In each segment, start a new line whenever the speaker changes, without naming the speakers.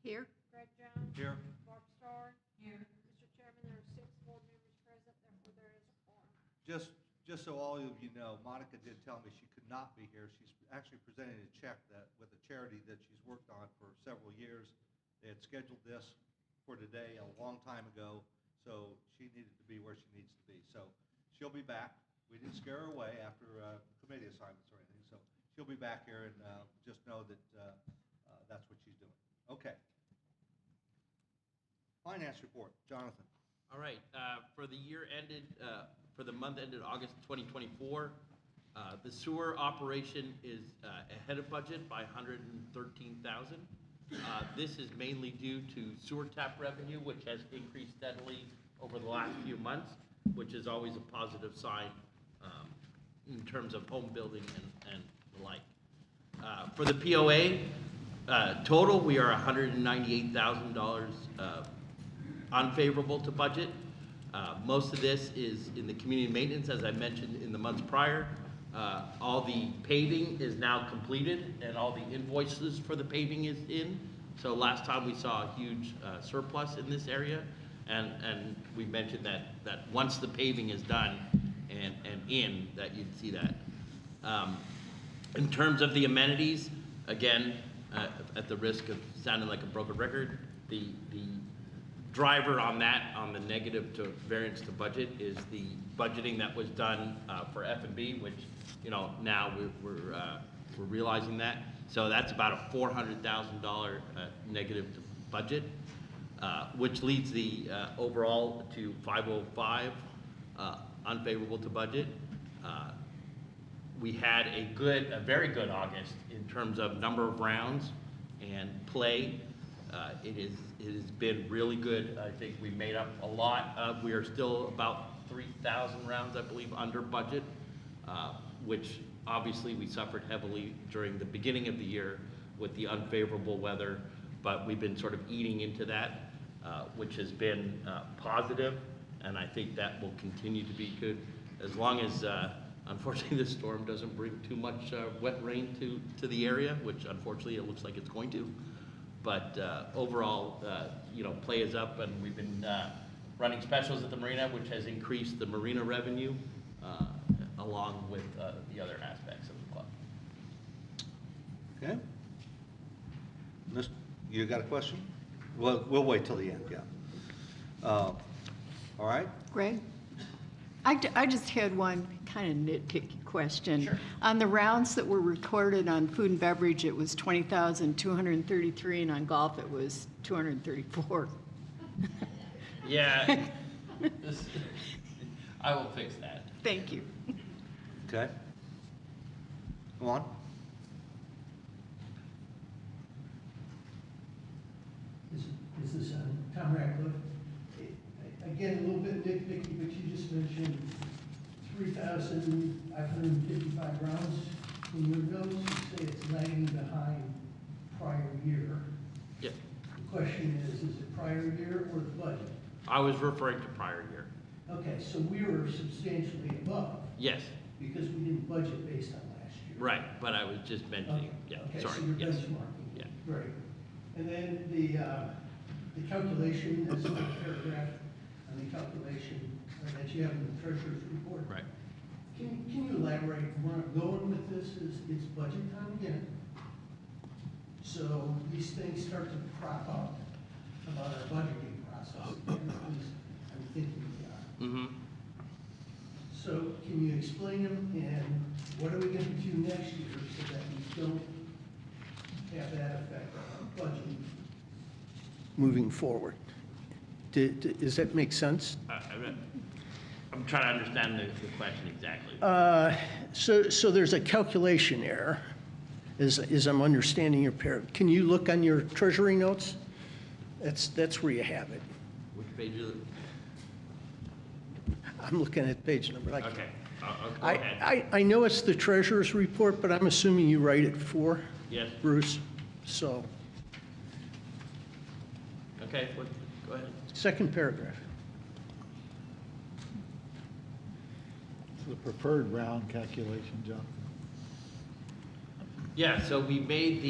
Here.
Greg Jones.
Here.
Barb Starr.
Here.
Mr. Chairman, there are 6 board members present, therefore there is a quorum.
Just so all of you know, Monica did tell me she could not be here. She's actually presenting a check that with a charity that she's worked on for several years. They had scheduled this for today a long time ago, so she needed to be where she needs to be. So she'll be back. We didn't scare her away after committee assignments or anything, so she'll be back here, and just know that that's what she's doing. Okay. Finance report, Jonathan.
All right, for the year ended, for the month ended August 2024, the sewer operation is ahead of budget by $113,000. This is mainly due to sewer tap revenue, which has increased steadily over the last few months, which is always a positive sign in terms of home building and the like. For the POA, total, we are $198,000 unfavorable to budget. Most of this is in the community maintenance, as I mentioned in the months prior. All the paving is now completed, and all the invoices for the paving is in. So last time we saw a huge surplus in this area, and we mentioned that once the paving is done and in, that you'd see that. In terms of the amenities, again, at the risk of sounding like a broken record, the driver on that, on the negative to variance to budget, is the budgeting that was done for F&B, which, you know, now we're realizing that. So that's about a $400,000 negative to budget, which leads the overall to 505 unfavorable to budget. We had a very good August in terms of number of rounds and play. It has been really good. I think we made up a lot. We are still about 3,000 rounds, I believe, under budget, which obviously we suffered heavily during the beginning of the year with the unfavorable weather, but we've been sort of eating into that, which has been positive, and I think that will continue to be good as long as, unfortunately, this storm doesn't bring too much wet rain to the area, which unfortunately it looks like it's going to. But overall, you know, play is up, and we've been running specials at the marina, which has increased the marina revenue along with the other aspects of the club.
Okay. You got a question? Well, we'll wait till the end, yeah. All right.
Greg? I just had one kind of nitpicky question.
Sure.
On the rounds that were recorded on food and beverage, it was 20,233, and on golf, it was 234.
Yeah, I will fix that.
Thank you.
Okay. Go on.
This is Tom Ratcliffe. Again, a little bit nitpicky, but you just mentioned 3,555 rounds in your notes. You say it's lagging behind prior year.
Yep.
The question is it prior year or the budget?
I was referring to prior year.
Okay, so we were substantially above.
Yes.
Because we didn't budget based on last year.
Right, but I was just mentioning,
Okay.
yeah,
Okay,
sorry,
so you're
yes.
benchmarking.
Yeah.
Great. And then the calculation, that's in the paragraph on the calculation that you have in the treasurer's report.
Right.
Can you elaborate where I'm going with this? It's budget time again. So these things start to crop up about our budgeting process. At least I'm thinking we are.
Mm-hmm.
So can you explain them, and what are we going to do next year so that we don't have that effect on our budget moving forward? Does that make sense?
I'm trying to understand the question exactly.
So there's a calculation error, as I'm understanding your paragraph. Can you look on your treasury notes? That's where you have it.
Which page is it?
I'm looking at page number.
Okay, go ahead.
I know it's the treasurer's report, but I'm assuming you write it for
Yes.
Bruce. So,
Okay, go ahead.
second paragraph.
The preferred round calculation, John.
Yeah, so we made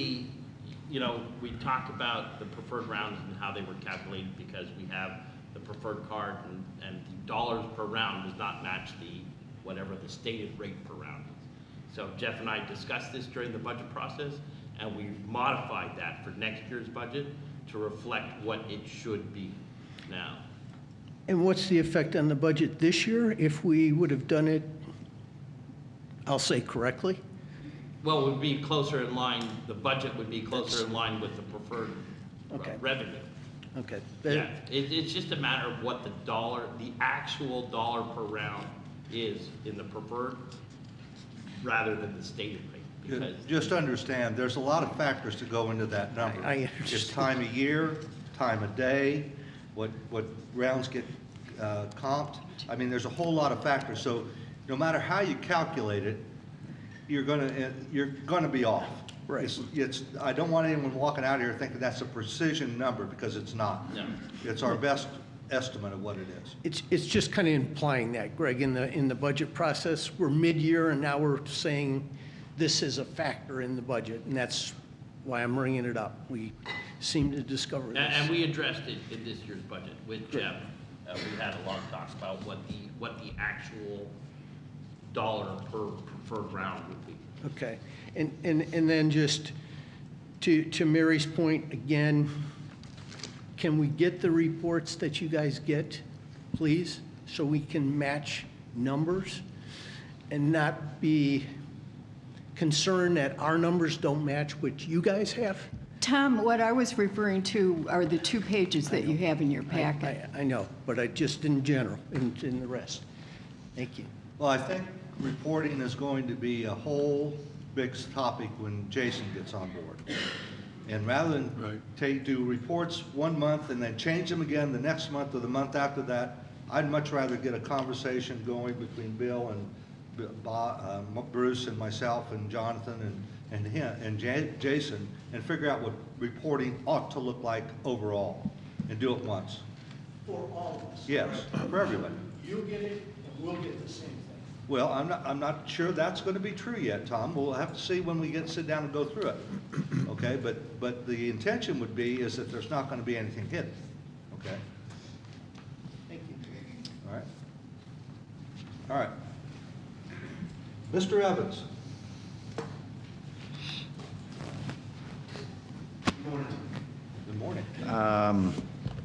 you know, we talked about the preferred rounds and how they were calculated because we have the preferred card and the dollars per round does not match the, whatever the stated rate per round is. So Jeff and I discussed this during the budget process and we modified that for next year's budget to reflect what it should be now.
And what's the effect on the budget this year if we would have done it, I'll say correctly?
Well, it would be closer in line, the budget would be closer in line with the preferred
Okay.
revenue.
Okay.
Yeah, it's just a matter of what the actual dollar per round is in the preferred rather than the stated rate. Because
Just understand, there's a lot of factors to go into that number.
I
It's
understand.
time of year, time of day, what rounds get comped. I mean, there's a whole lot of factors, so no matter how you calculate it, you're gonna be off.
Right.
I don't want anyone walking out of here thinking that's a precision number, because it's not.
No.
It's our best estimate of what it is.
It's just kind of implying that, Greg, in the budget process. We're mid-year and now we're saying this is a factor in the budget, and that's why I'm bringing it up. We seem to discover this.
And we addressed it in this year's budget with Jeff. We had a long talk about what the actual dollar per preferred round would be.
Okay, and then just to Mary's point, again, can we get the reports that you guys get, please? So we can match numbers and not be concerned that our numbers don't match what you guys have?
Tom, what I was referring to are the 2 pages that you have in your packet.
I know, but I just in general, in the rest. Thank you.
Well, I think reporting is going to be a whole big topic when Jason gets on board. And rather than do reports 1 month and then change them again the next month or the month after that, I'd much rather get a conversation going between Bill and Bruce and myself and Jonathan and him and Jason, and figure out what reporting ought to look like overall, and do it once.
For all of us.
Yes, for everybody.
You'll get it, and we'll get the same thing.
Well, I'm not sure that's going to be true yet, Tom. We'll have to see when we sit down and go through it. Okay, but the intention would be is that there's not going to be anything hidden. Okay.
Thank you.
All right. All right. Mr. Evans. Good morning.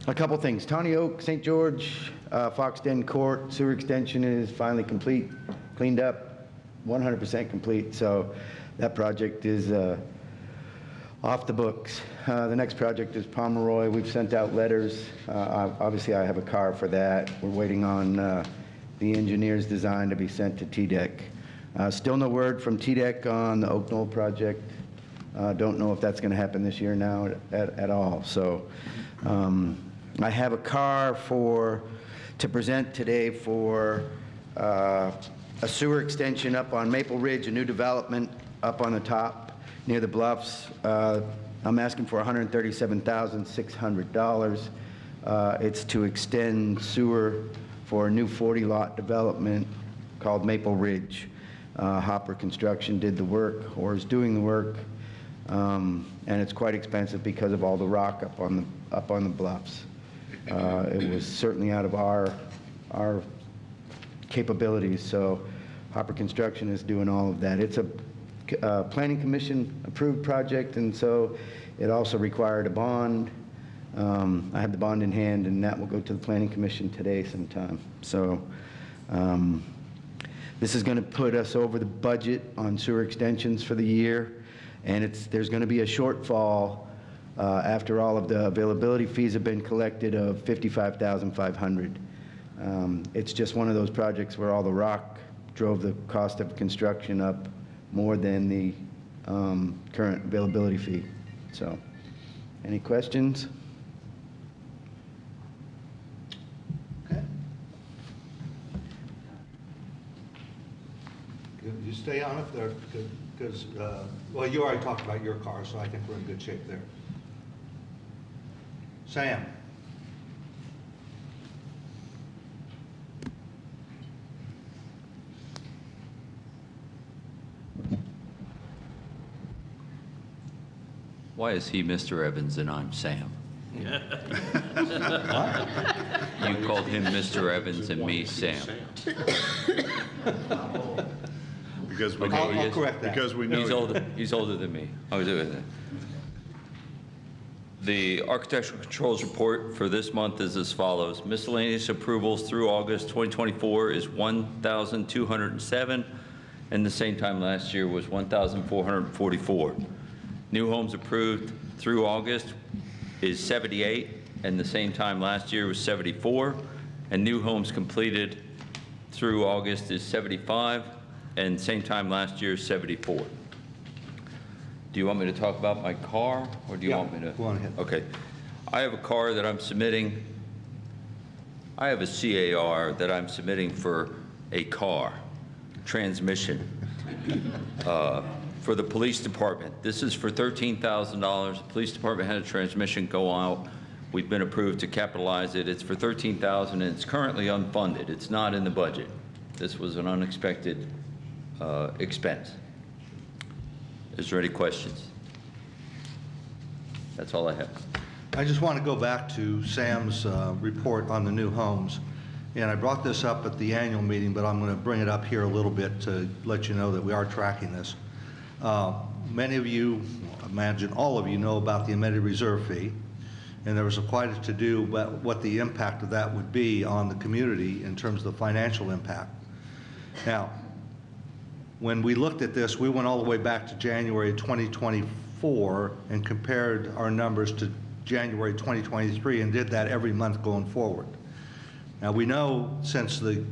A couple things. Tawny Oak, St. George, Foxden Court, sewer extension is finally complete, cleaned up, 100% complete. So that project is off the books. The next project is Pomeroy. We've sent out letters. Obviously, I have a car for that. We're waiting on the engineer's design to be sent to TDEC. Still no word from TDEC on the Oak Knoll project. Don't know if that's going to happen this year now at all. So I have a car to present today for a sewer extension up on Maple Ridge, a new development up on the top near the bluffs. I'm asking for $137,600. It's to extend sewer for a new 40-lot development called Maple Ridge. Hopper Construction did the work, or is doing the work, and it's quite expensive because of all the rock up on the bluffs. It was certainly out of our capabilities, so Hopper Construction is doing all of that. It's a Planning Commission approved project, and so it also required a bond. I have the bond in hand, and that will go to the Planning Commission today sometime. So this is going to put us over the budget on sewer extensions for the year, and there's going to be a shortfall after all of the availability fees have been collected of $55,500. It's just one of those projects where all the rock drove the cost of construction up more than the current availability fee. So, any questions?
Okay. You stay on it there, because, well, you already talked about your car, so I think we're in good shape there. Sam?
Why is he Mr. Evans and I'm Sam? You called him Mr. Evans and me Sam.
Because we
Okay,
know,
he
I'll
is.
correct that.
because we know.
He's older than me. I was doing that. The architectural controls report for this month is as follows. Miscellaneous approvals through August 2024 is 1,207, and the same time last year was 1,444. New homes approved through August is 78, and the same time last year was 74, and new homes completed through August is 75, and same time last year is 74. Do you want me to talk about my car, or do you
Yeah,
want me to?
go on ahead.
Okay. I have a car that I'm submitting. I have a CAR that I'm submitting for a car, transmission, for the police department. This is for $13,000. The police department had a transmission go out. We've been approved to capitalize it. It's for $13,000, and it's currently unfunded. It's not in the budget. This was an unexpected expense. Is there any questions? That's all I have.
I just want to go back to Sam's report on the new homes. And I brought this up at the annual meeting, but I'm going to bring it up here a little bit to let you know that we are tracking this. Many of you, I imagine all of you, know about the amenity reserve fee. And there was quite a to-do about what the impact of that would be on the community in terms of the financial impact. Now, when we looked at this, we went all the way back to January 2024 and compared our numbers to January 2023 and did that every month going forward. Now, we know since the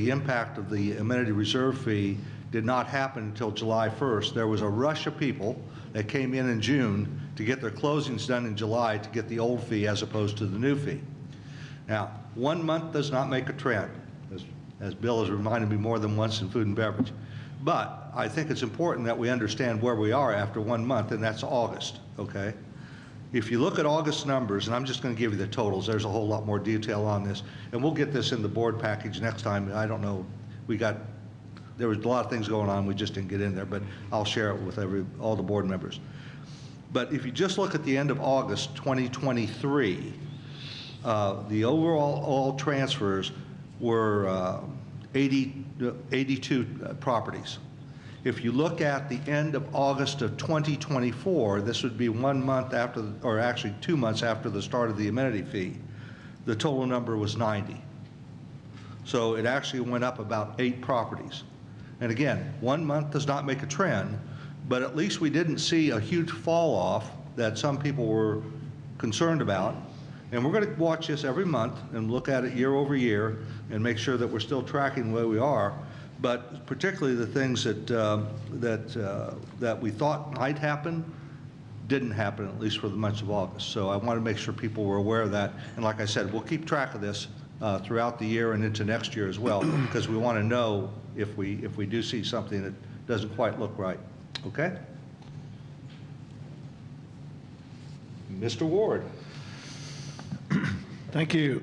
impact of the amenity reserve fee did not happen until July 1st, there was a rush of people that came in June to get their closings done in July to get the old fee as opposed to the new fee. Now, 1 month does not make a trend, as Bill has reminded me more than once in food and beverage. But I think it's important that we understand where we are after 1 month, and that's August, okay? If you look at August numbers, and I'm just going to give you the totals, there's a whole lot more detail on this, and we'll get this in the board package next time. I don't know, there was a lot of things going on, we just didn't get in there, but I'll share it with all the board members. But if you just look at the end of August 2023, the overall all transfers were 82 properties. If you look at the end of August of 2024, this would be 1 month after, or actually 2 months after the start of the amenity fee, the total number was 90. So it actually went up about 8 properties. And again, 1 month does not make a trend, but at least we didn't see a huge fall off that some people were concerned about. And we're going to watch this every month and look at it year over year and make sure that we're still tracking where we are. But particularly the things that we thought might happen didn't happen, at least for the month of August. So I want to make sure people were aware of that. And like I said, we'll keep track of this throughout the year and into next year as well, because we want to know if we do see something that doesn't quite look right. Okay? Mr. Ward.
Thank you.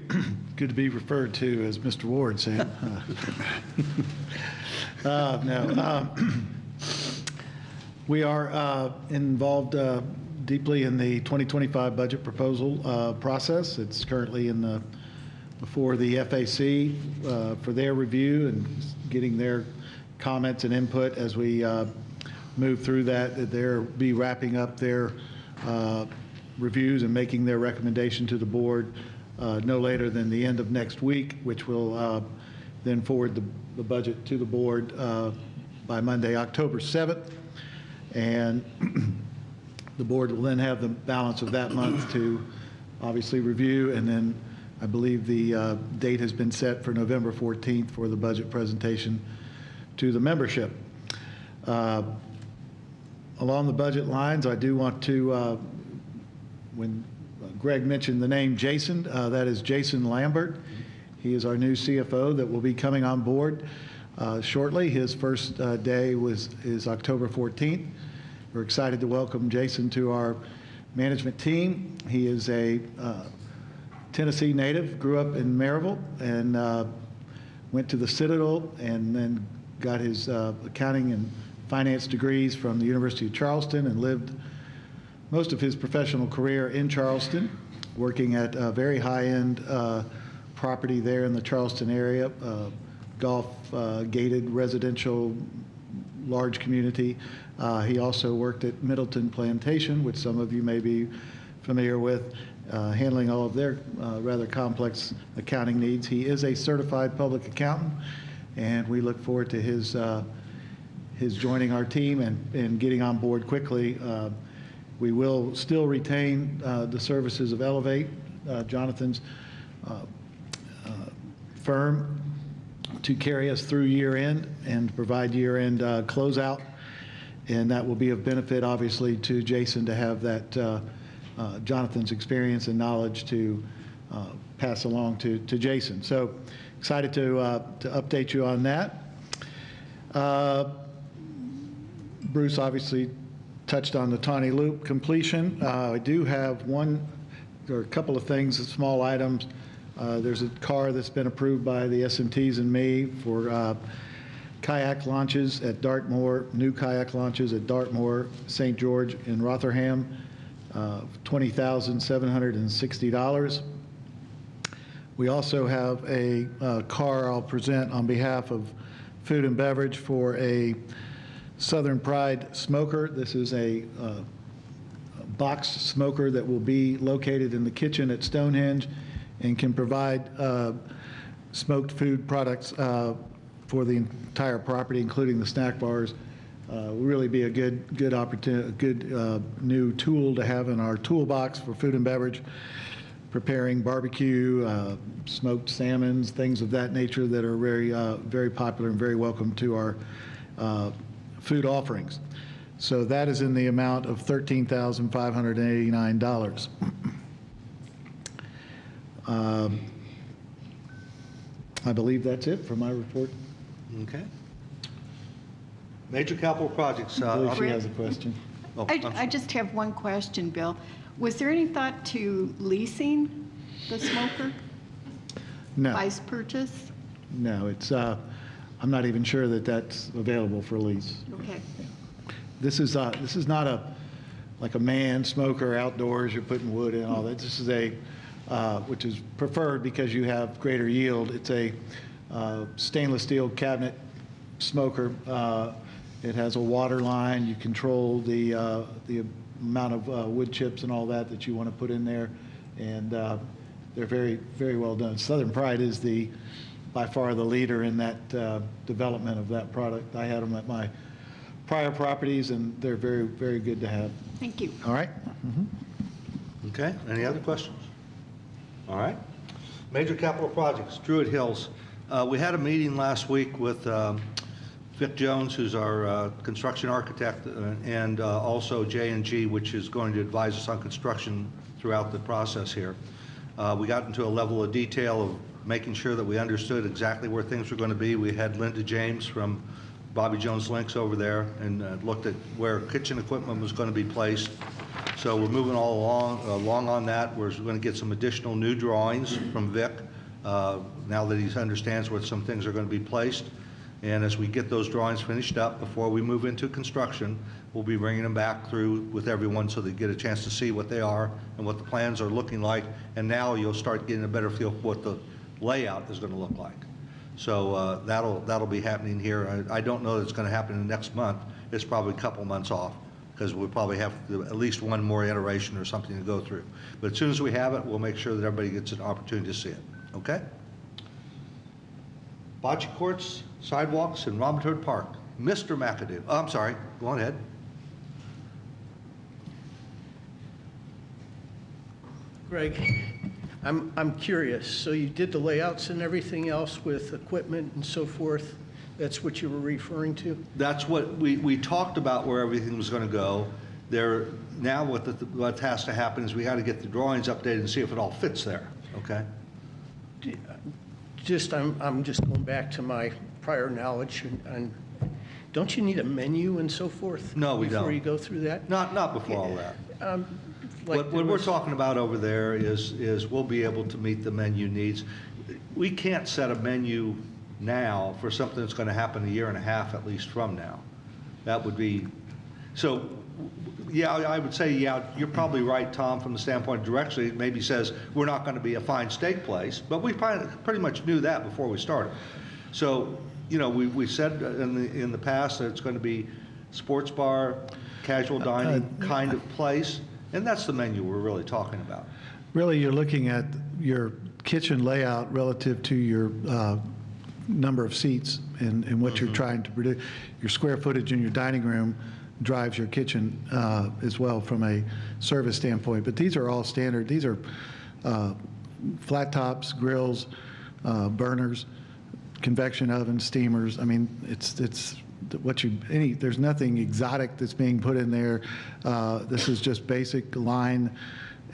Good to be referred to as Mr. Ward, Sam. We are involved deeply in the 2025 budget proposal process. It's currently before the FAC for their review and getting their comments and input as we move through that. They'll be wrapping up their reviews and making their recommendation to the board no later than the end of next week, which will then forward the budget to the board by Monday, October 7th. And the board will then have the balance of that month to obviously review. And then I believe the date has been set for November 14th for the budget presentation to the membership. Along the budget lines, I do want to, when Greg mentioned the name Jason, that is Jason Lambert. He is our new CFO that will be coming on board shortly. His first day is October 14th. We're excited to welcome Jason to our management team. He is a Tennessee native, grew up in Maryville, and went to the Citadel and then got his accounting and finance degrees from the University of Charleston and lived most of his professional career in Charleston, working at a very high-end property there in the Charleston area, golf gated residential large community. He also worked at Middleton Plantation, which some of you may be familiar with, handling all of their rather complex accounting needs. He is a certified public accountant, and we look forward to his joining our team and getting on board quickly. We will still retain the services of Elevate, Jonathan's firm, to carry us through year end and provide year end closeout. And that will be of benefit, obviously, to Jason to have that Jonathan's experience and knowledge to pass along to Jason. So excited to update you on that. Bruce obviously touched on the Tawny Loop completion. I do have there are a couple of things, small items. There's a car that's been approved by the SMTs and me for kayak launches at Dartmoor, new kayak launches at Dartmoor, St. George, and Rotherham, $20,760. We also have a car I'll present on behalf of Food and Beverage for a Southern Pride smoker. This is a box smoker that will be located in the kitchen at Stonehenge and can provide smoked food products for the entire property, including the snack bars. Will really be a good opportunity, a good new tool to have in our toolbox for food and beverage, preparing barbecue, smoked salmons, things of that nature that are very popular and very welcome to our food offerings. So that is in the amount of $13,589. I believe that's it for my report.
Okay. Major capital projects.
I believe she has a question.
Oh,
I just have one question, Bill. Was there any thought to leasing the smoker?
No,
Vice purchase?
no, it's, I'm not even sure that that's available for lease.
Okay.
This is not like a manned smoker outdoors, you're putting wood in, all that. This is which is preferred because you have greater yield. It's a stainless steel cabinet smoker. It has a water line. You control the amount of wood chips and all that you want to put in there, and they're very, very well done. Southern Pride is by far the leader in that development of that product. I had them at my prior properties, and they're very, very good to have.
Thank you.
All right?
Okay, any other questions? All right. Major capital projects, Druid Hills. We had a meeting last week with Vic Jones, who's our construction architect, and also J&G, which is going to advise us on construction throughout the process here. We got into a level of detail of making sure that we understood exactly where things were going to be. We had Linda James from Bobby Jones Links over there and looked at where kitchen equipment was going to be placed. So we're moving all along on that. We're going to get some additional new drawings from Vic now that he understands where some things are going to be placed. And as we get those drawings finished up before we move into construction, we'll be bringing them back through with everyone so they get a chance to see what they are and what the plans are looking like. And now you'll start getting a better feel for what the layout is going to look like. So that'll be happening here. I don't know that it's going to happen in the next month. It's probably a couple months off because we'll probably have at least one more iteration or something to go through. But as soon as we have it, we'll make sure that everybody gets an opportunity to see it. Okay? Bocce courts, sidewalks, and Robin Hood Park. Mr. McAdoo. Oh, I'm sorry. Go on ahead.
Greg, I'm curious. So you did the layouts and everything else with equipment and so forth? That's what you were referring to?
That's what we talked about, where everything was going to go. Now what has to happen is we got to get the drawings updated and see if it all fits there. Okay?
I'm just going back to my prior knowledge, and don't you need a menu and so forth?
No, we don't.
Before you go through that?
Not before all that.
Like
What we're talking about over there is we'll be able to meet the menu needs. We can't set a menu now for something that's going to happen a year and a half at least from now. That would be, so Yeah, I would say, yeah, you're probably right, Tom, from the standpoint directionally, it maybe says we're not going to be a fine steak place, but we pretty much knew that before we started. So, you know, we said in the past that it's going to be sports bar, casual dining kind of place, and that's the menu we're really talking about.
Really, you're looking at your kitchen layout relative to your number of seats and what you're trying to produce. Your square footage in your dining room drives your kitchen as well from a service standpoint. But these are all standard. These are flat tops, grills, burners, convection ovens, steamers. I mean, it's what there's nothing exotic that's being put in there. This is just basic line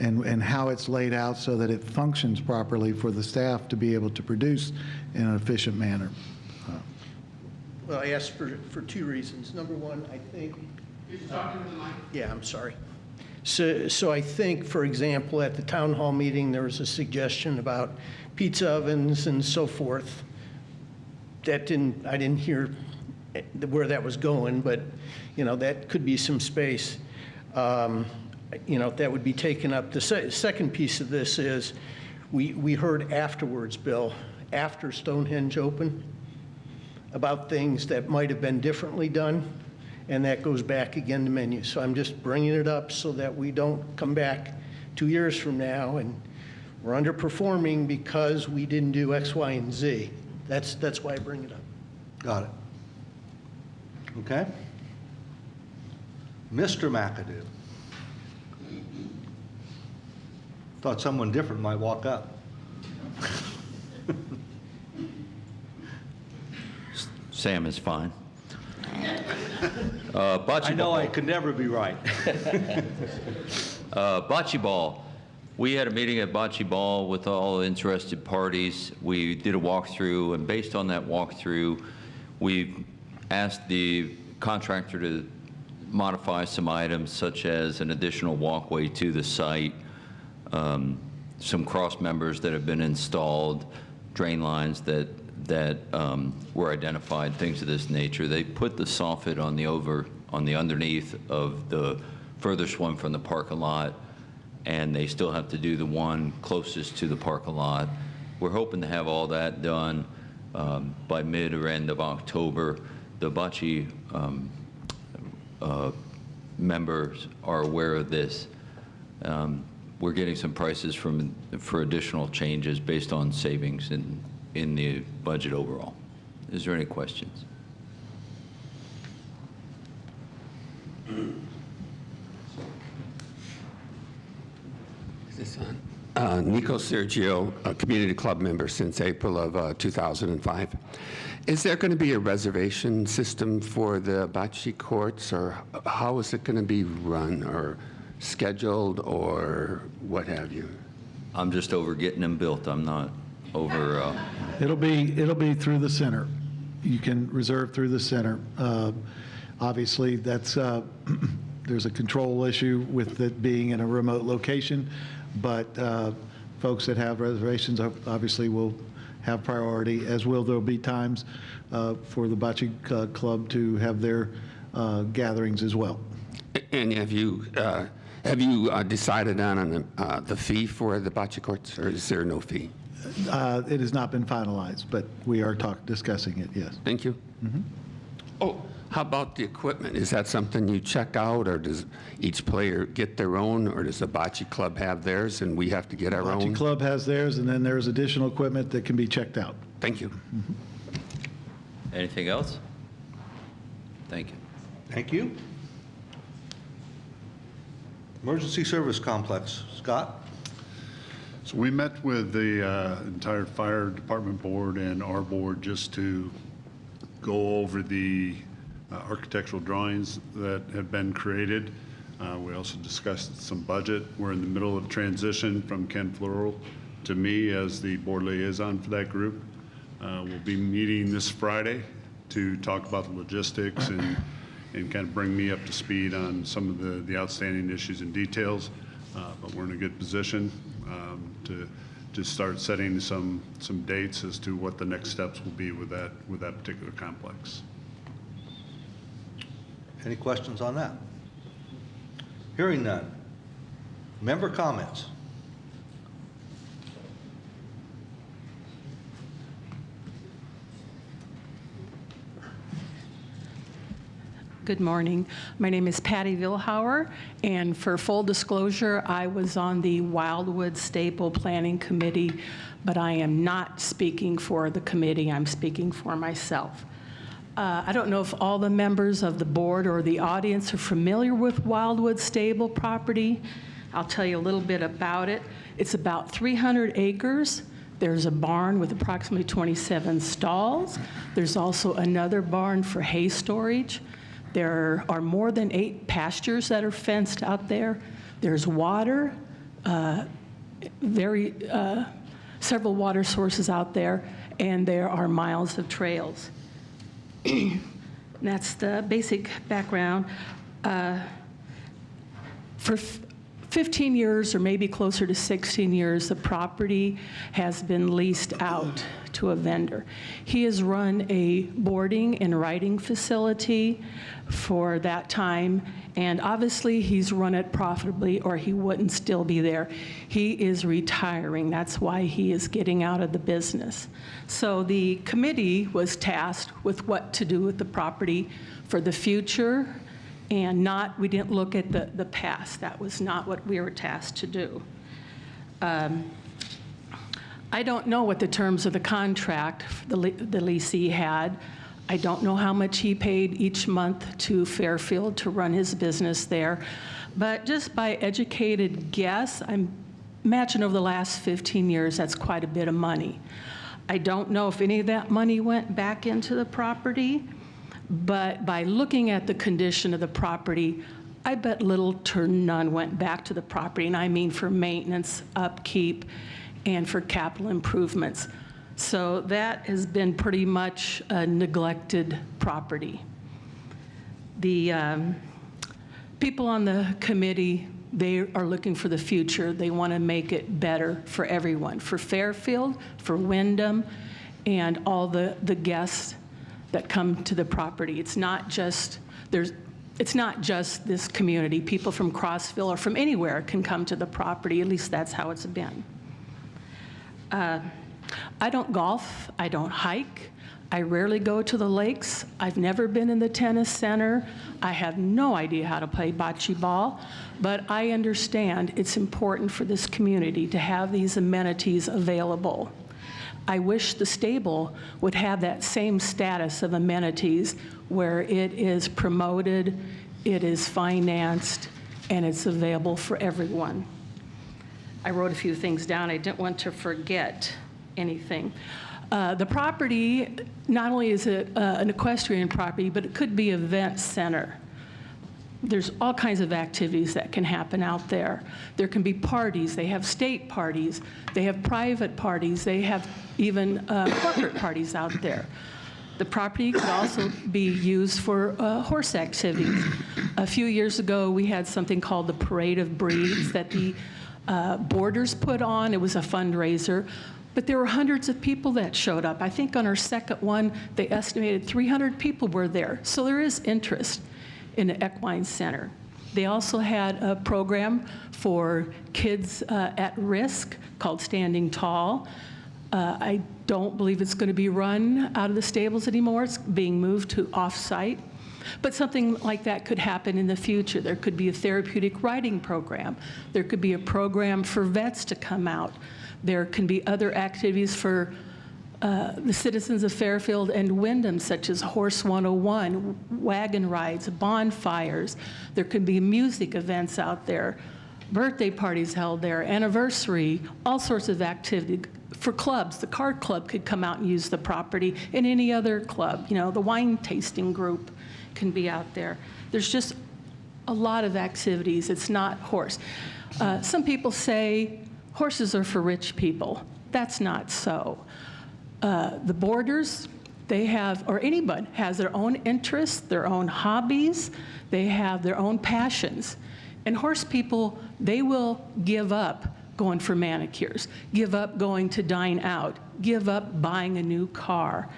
and how it's laid out so that it functions properly for the staff to be able to produce in an efficient manner.
Well, I asked for two reasons. Number one, I think.
You're talking to the mic.
Yeah, I'm sorry. So I think, for example, at the town hall meeting, there was a suggestion about pizza ovens and so forth. I didn't hear where that was going, but, you know, that could be some space. You know, that would be taken up. The second piece of this is we heard afterwards, Bill, after Stonehenge opened, about things that might have been differently done, and that goes back again to menu. So I'm just bringing it up so that we don't come back 2 years from now and we're underperforming because we didn't do X, Y, and Z. That's why I bring it up.
Got it. Okay. Mr. McAdoo. Thought someone different might walk up.
Sam is fine. Bocce
I know
ball.
I could never be right.
Bocce ball. We had a meeting at Bocce Ball with all interested parties. We did a walkthrough, and based on that walkthrough, we asked the contractor to modify some items, such as an additional walkway to the site, some cross members that have been installed, drain lines that were identified, things of this nature. They put the soffit on the underneath of the furthest one from the parking lot, and they still have to do the one closest to the parking lot. We're hoping to have all that done by mid or end of October. The bocce members are aware of this. We're getting some prices for additional changes based on savings in the budget overall. Is there any questions?
Is this on? Nico Sergio, a community club member since April of 2005. Is there going to be a reservation system for the bocce courts, or how is it going to be run or scheduled or what have you?
I'm just over getting them built. I'm not over.
It'll be through the center. You can reserve through the center. Obviously, that's there's a control issue with it being in a remote location, but folks that have reservations obviously will have priority, as will there be times for the bocce club to have their gatherings as well.
And have you decided on the fee for the bocce courts, or is there no fee?
It has not been finalized, but we are discussing it, yes.
Thank you. Mm-hmm. Oh, how about the equipment? Is that something you check out, or does each player get their own, or does the bocce club have theirs and we have to get our own?
Bocce club has theirs, and then there's additional equipment that can be checked out.
Thank you.
Mm-hmm.
Anything else? Thank you.
Thank you. Emergency Service Complex. Scott?
So we met with the entire fire department board and our board just to go over the architectural drawings that have been created. We also discussed some budget. We're in the middle of transition from Ken Floral to me as the board liaison for that group. We'll be meeting this Friday to talk about the logistics and kind of bring me up to speed on some of the outstanding issues and details. But we're in a good position to start setting some dates as to what the next steps will be with that particular complex.
Any questions on that? Hearing none. Member comments?
Good morning. My name is Patty Vilhauer, and for full disclosure, I was on the Wildwood Staple Planning Committee, but I am not speaking for the committee. I'm speaking for myself. I don't know if all the members of the board or the audience are familiar with Wildwood Stable property. I'll tell you a little bit about it. It's about 300 acres. There's a barn with approximately 27 stalls. There's also another barn for hay storage. There are more than 8 pastures that are fenced out there. There's water, several water sources out there, and there are miles of trails. That's the basic background. For 15 years, or maybe closer to 16 years, the property has been leased out to a vendor. He has run a boarding and writing facility for that time, and obviously he's run it profitably or he wouldn't still be there. He is retiring. That's why he is getting out of the business. So the committee was tasked with what to do with the property for the future, and we didn't look at the past. That was not what we were tasked to do. I don't know what the terms of the contract the leasee had. I don't know how much he paid each month to Fairfield to run his business there. But just by educated guess, I imagine over the last 15 years, that's quite a bit of money. I don't know if any of that money went back into the property, but by looking at the condition of the property, I bet little to none went back to the property, and I mean for maintenance, upkeep, and for capital improvements. So that has been pretty much a neglected property. The people on the committee, they are looking for the future. They want to make it better for everyone, for Fairfield, for Wyndham, and all the guests that come to the property. It's not just this community. People from Crossville or from anywhere can come to the property. At least that's how it's been. I don't golf. I don't hike. I rarely go to the lakes. I've never been in the tennis center. I have no idea how to play bocce ball, but I understand it's important for this community to have these amenities available. I wish the stable would have that same status of amenities where it is promoted, it is financed, and it's available for everyone. I wrote a few things down. I didn't want to forget anything. The property, not only is it an equestrian property, but it could be an event center. There's all kinds of activities that can happen out there. There can be parties. They have state parties. They have private parties. They have even corporate parties out there. The property could also be used for horse activities. A few years ago, we had something called the Parade of Breeds that the Borders put on. It was a fundraiser, but there were hundreds of people that showed up. I think on our second one, they estimated 300 people were there. So there is interest in the equine center. They also had a program for kids at risk called Standing Tall. I don't believe it's going to be run out of the stables anymore. It's being moved to off-site. But something like that could happen in the future. There could be a therapeutic riding program. There could be a program for vets to come out. There can be other activities for the citizens of Fairfield and Wyndham, such as Horse 101, wagon rides, bonfires. There could be music events out there, birthday parties held there, anniversary, all sorts of activity. For clubs, the card club could come out and use the property, and any other club. You know, the wine tasting group can be out there. There's just a lot of activities. It's not horse. Some people say horses are for rich people. That's not so. The Borders, they have, or anyone has their own interests, their own hobbies, they have their own passions. And horse people, they will give up going for manicures, give up going to dine out, give up buying a new car.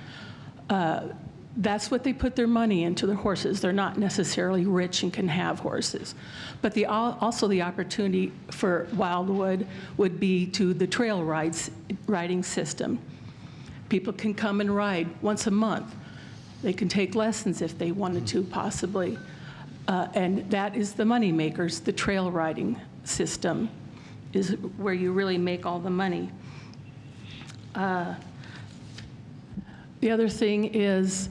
that's what they put their money into, their horses. They're not necessarily rich and can have horses. But also the opportunity for Wildwood would be to the trail riding system. People can come and ride once a month. They can take lessons if they wanted to, possibly. And that is the money makers. The trail riding system is where you really make all the money. The other thing is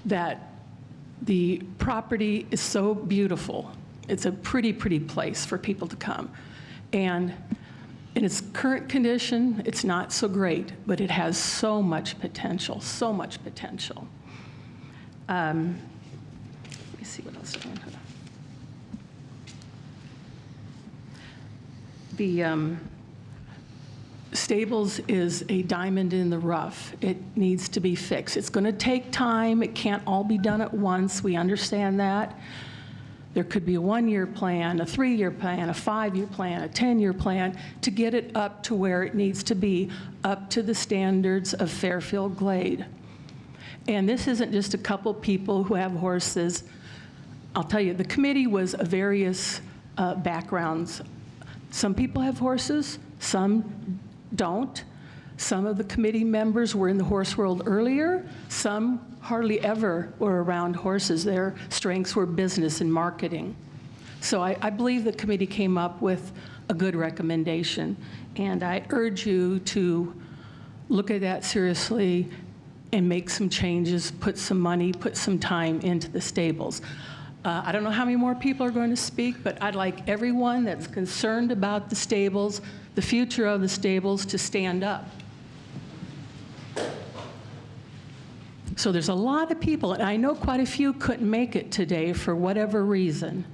that the property is so beautiful. It's a pretty, pretty place for people to come. And in its current condition, it's not so great, but it has so much potential, so much potential. Let me see what else I want to. The stables is a diamond in the rough. It needs to be fixed. It's going to take time. It can't all be done at once. We understand that. There could be a 1-year plan, a 3-year plan, a 5-year plan, a 10-year plan to get it up to where it needs to be, up to the standards of Fairfield Glade. And this isn't just a couple people who have horses. I'll tell you, the committee was of various backgrounds. Some people have horses, some don't. Some of the committee members were in the horse world earlier. Some hardly ever were around horses. Their strengths were business and marketing. So I believe the committee came up with a good recommendation. And I urge you to look at that seriously and make some changes, put some money, put some time into the stables. I don't know how many more people are going to speak, but I'd like everyone that's concerned about the stables, the future of the stables, to stand up. So there's a lot of people, and I know quite a few couldn't make it today for whatever reason,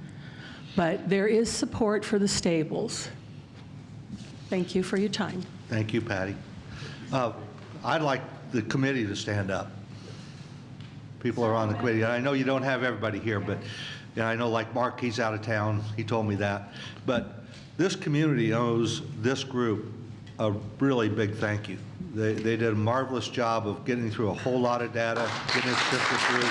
but there is support for the stables. Thank you for your time.
Thank you, Patty. I'd like the committee to stand up. People are on the committee. And I know you don't have everybody here, but I know, like Mark, he's out of town. He told me that. But this community owes this group a really big thank you. They did a marvelous job of getting through a whole lot of data, getting it sifted through.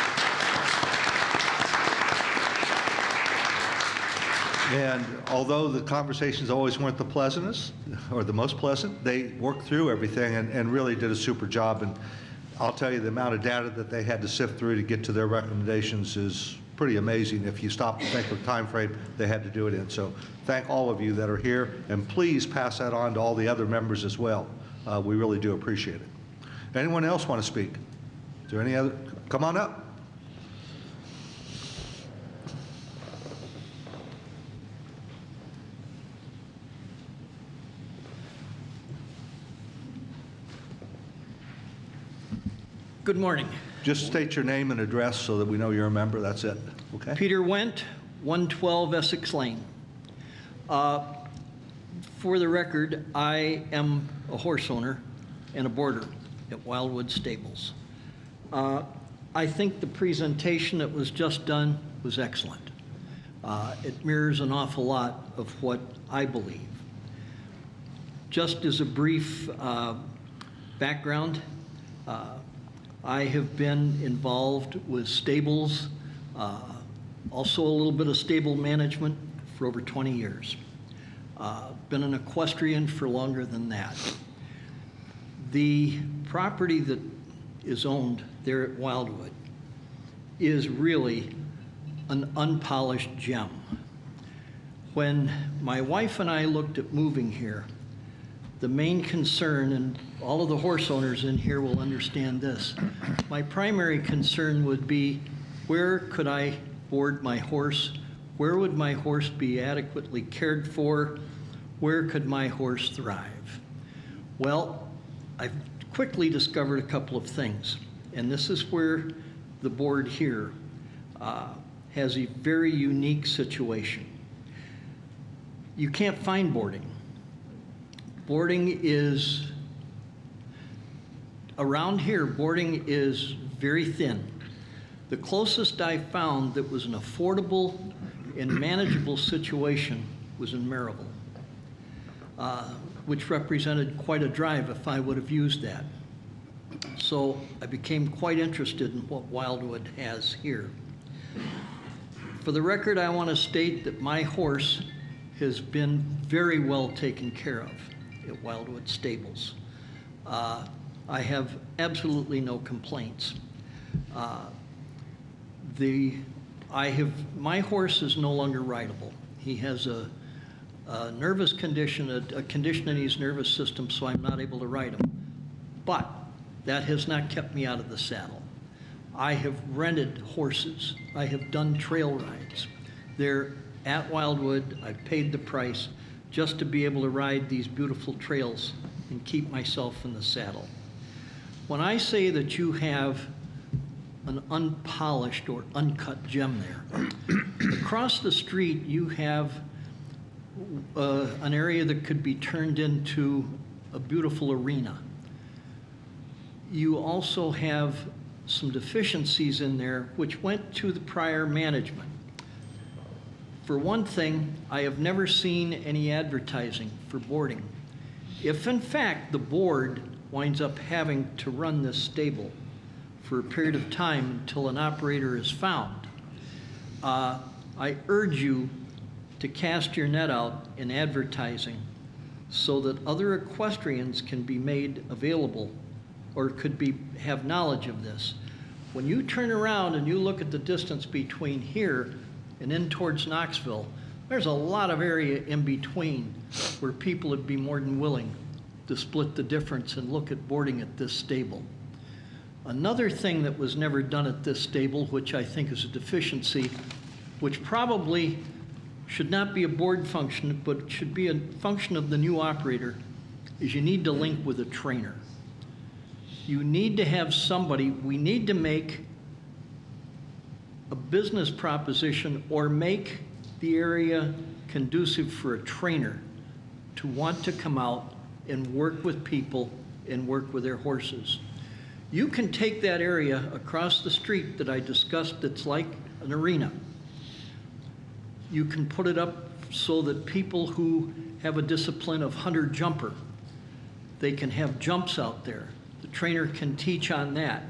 And although the conversations always weren't the pleasantest or the most pleasant, they worked through everything and really did a super job. And I'll tell you, the amount of data that they had to sift through to get to their recommendations is pretty amazing if you stop and think of the time frame they had to do it in. So thank all of you that are here, and please pass that on to all the other members as well. We really do appreciate it. Anyone else want to speak? Is there any other? Come on up.
Good morning.
Just state your name and address so that we know you're a member. That's it. Okay.
Peter Wendt, 112 Essex Lane. For the record, I am a horse owner and a boarder at Wildwood Stables. I think the presentation that was just done was excellent. It mirrors an awful lot of what I believe. Just as a brief background, I have been involved with stables, also a little bit of stable management for over 20 years. Been an equestrian for longer than that. The property that is owned there at Wildwood is really an unpolished gem. When my wife and I looked at moving here, the main concern, and all of the horse owners in here will understand this, my primary concern would be, where could I board my horse? Where would my horse be adequately cared for? Where could my horse thrive? Well, I've quickly discovered a couple of things, and this is where the board here has a very unique situation. You can't find boarding. Boarding is, around here, boarding is very thin. The closest I found that was an affordable and manageable situation was in Maryville, which represented quite a drive if I would have used that. So I became quite interested in what Wildwood has here. For the record, I want to state that my horse has been very well taken care of at Wildwood Stables. I have absolutely no complaints. My horse is no longer rideable. He has a nervous condition, a condition in his nervous system, so I'm not able to ride him. But that has not kept me out of the saddle. I have rented horses. I have done trail rides. They're at Wildwood. I've paid the price just to be able to ride these beautiful trails and keep myself in the saddle. When I say that you have an unpolished or uncut gem there, across the street you have an area that could be turned into a beautiful arena. You also have some deficiencies in there which went to the prior management. For one thing, I have never seen any advertising for boarding. If in fact the board winds up having to run this stable for a period of time until an operator is found, I urge you to cast your net out in advertising so that other equestrians can be made available or have knowledge of this. When you turn around and you look at the distance between here and in towards Knoxville, there's a lot of area in between where people would be more than willing to split the difference and look at boarding at this stable. Another thing that was never done at this stable, which I think is a deficiency, which probably should not be a board function, but should be a function of the new operator, is you need to link with a trainer. You need to have somebody, we need to make a business proposition or make the area conducive for a trainer to want to come out and work with people and work with their horses. You can take that area across the street that I discussed that's like an arena. You can put it up so that people who have a discipline of hunter jumper, they can have jumps out there. The trainer can teach on that.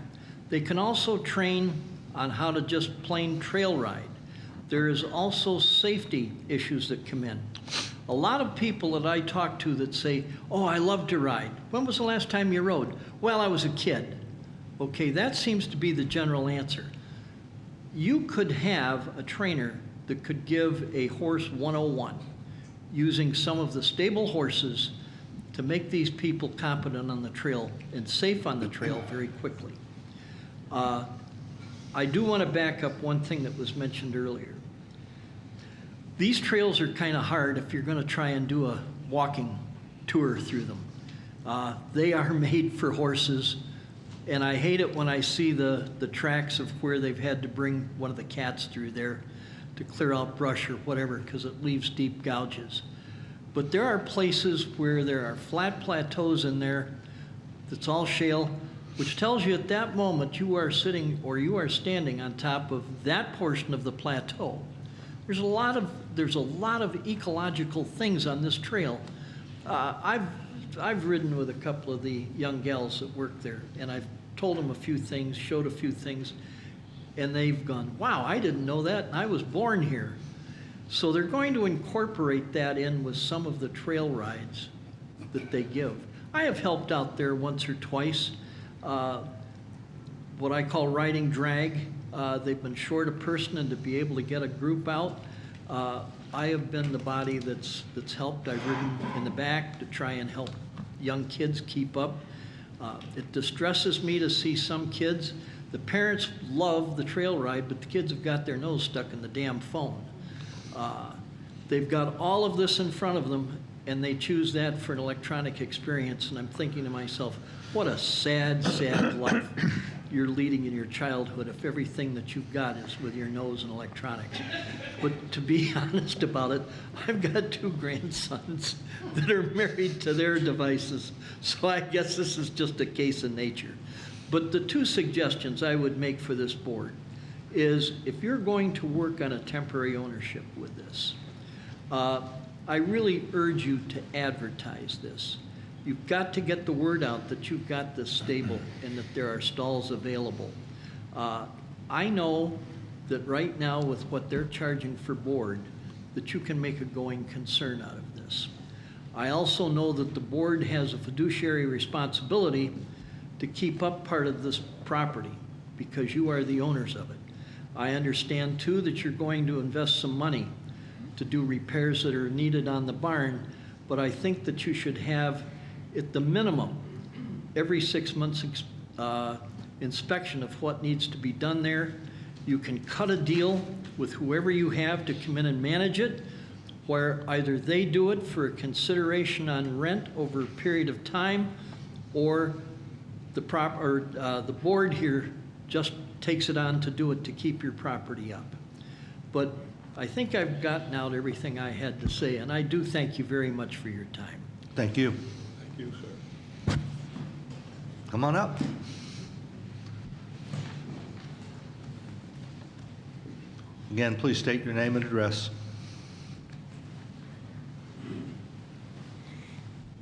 They can also train on how to just plain trail ride. There is also safety issues that come in. A lot of people that I talk to that say, oh, I love to ride. When was the last time you rode? Well, I was a kid. Okay, that seems to be the general answer. You could have a trainer that could give a horse 101 using some of the stable horses to make these people competent on the trail and safe on the trail very quickly. I do want to back up one thing that was mentioned earlier. These trails are kind of hard if you're going to try and do a walking tour through them. They are made for horses, and I hate it when I see the tracks of where they've had to bring one of the cats through there to clear out brush or whatever, because it leaves deep gouges. But there are places where there are flat plateaus in there that's all shale, which tells you at that moment you are sitting or you are standing on top of that portion of the plateau. There's a lot of ecological things on this trail. I've ridden with a couple of the young gals that work there, and I've told them a few things, showed a few things, and they've gone, wow, I didn't know that, and I was born here. So they're going to incorporate that in with some of the trail rides that they give. I have helped out there once or twice, what I call riding drag. They've been short a person, and to be able to get a group out, I have been the body that's helped. I've ridden in the back to try and help young kids keep up. It distresses me to see some kids, the parents love the trail ride, but the kids have got their nose stuck in the damn phone. They've got all of this in front of them, and they choose that for an electronic experience, and I'm thinking to myself, what a sad, sad life you're leading in your childhood if everything that you've got is with your nose and electronics. But to be honest about it, I've got 2 grandsons that are married to their devices, so I guess this is just a case of nature. But the 2 suggestions I would make for this board is if you're going to work on a temporary ownership with this, I really urge you to advertise this. You've got to get the word out that you've got this stable and that there are stalls available. I know that right now with what they're charging for board, that you can make a going concern out of this. I also know that the board has a fiduciary responsibility to keep up part of this property because you are the owners of it. I understand too that you're going to invest some money to do repairs that are needed on the barn, but I think that you should have, at the minimum, every 6 months inspection of what needs to be done there. You can cut a deal with whoever you have to come in and manage it, where either they do it for a consideration on rent over a period of time, or the board here just takes it on to do it to keep your property up. But I think I've gotten out everything I had to say, and I do thank you very much for your time.
Thank you.
Thank you, sir.
Come on up. Again, please state your name and address.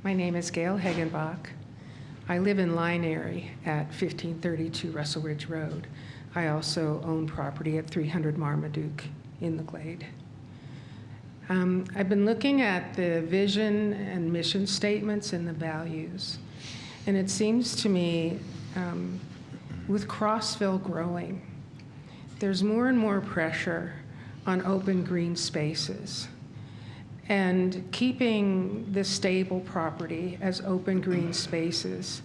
My name is Gail Hagenbach. I live in Line Airy at 1532 Russell Ridge Road. I also own property at 300 Marmaduke in the Glade. I've been looking at the vision and mission statements and the values, and it seems to me with Crossville growing, there's more and more pressure on open green spaces. And keeping the stable property as open green spaces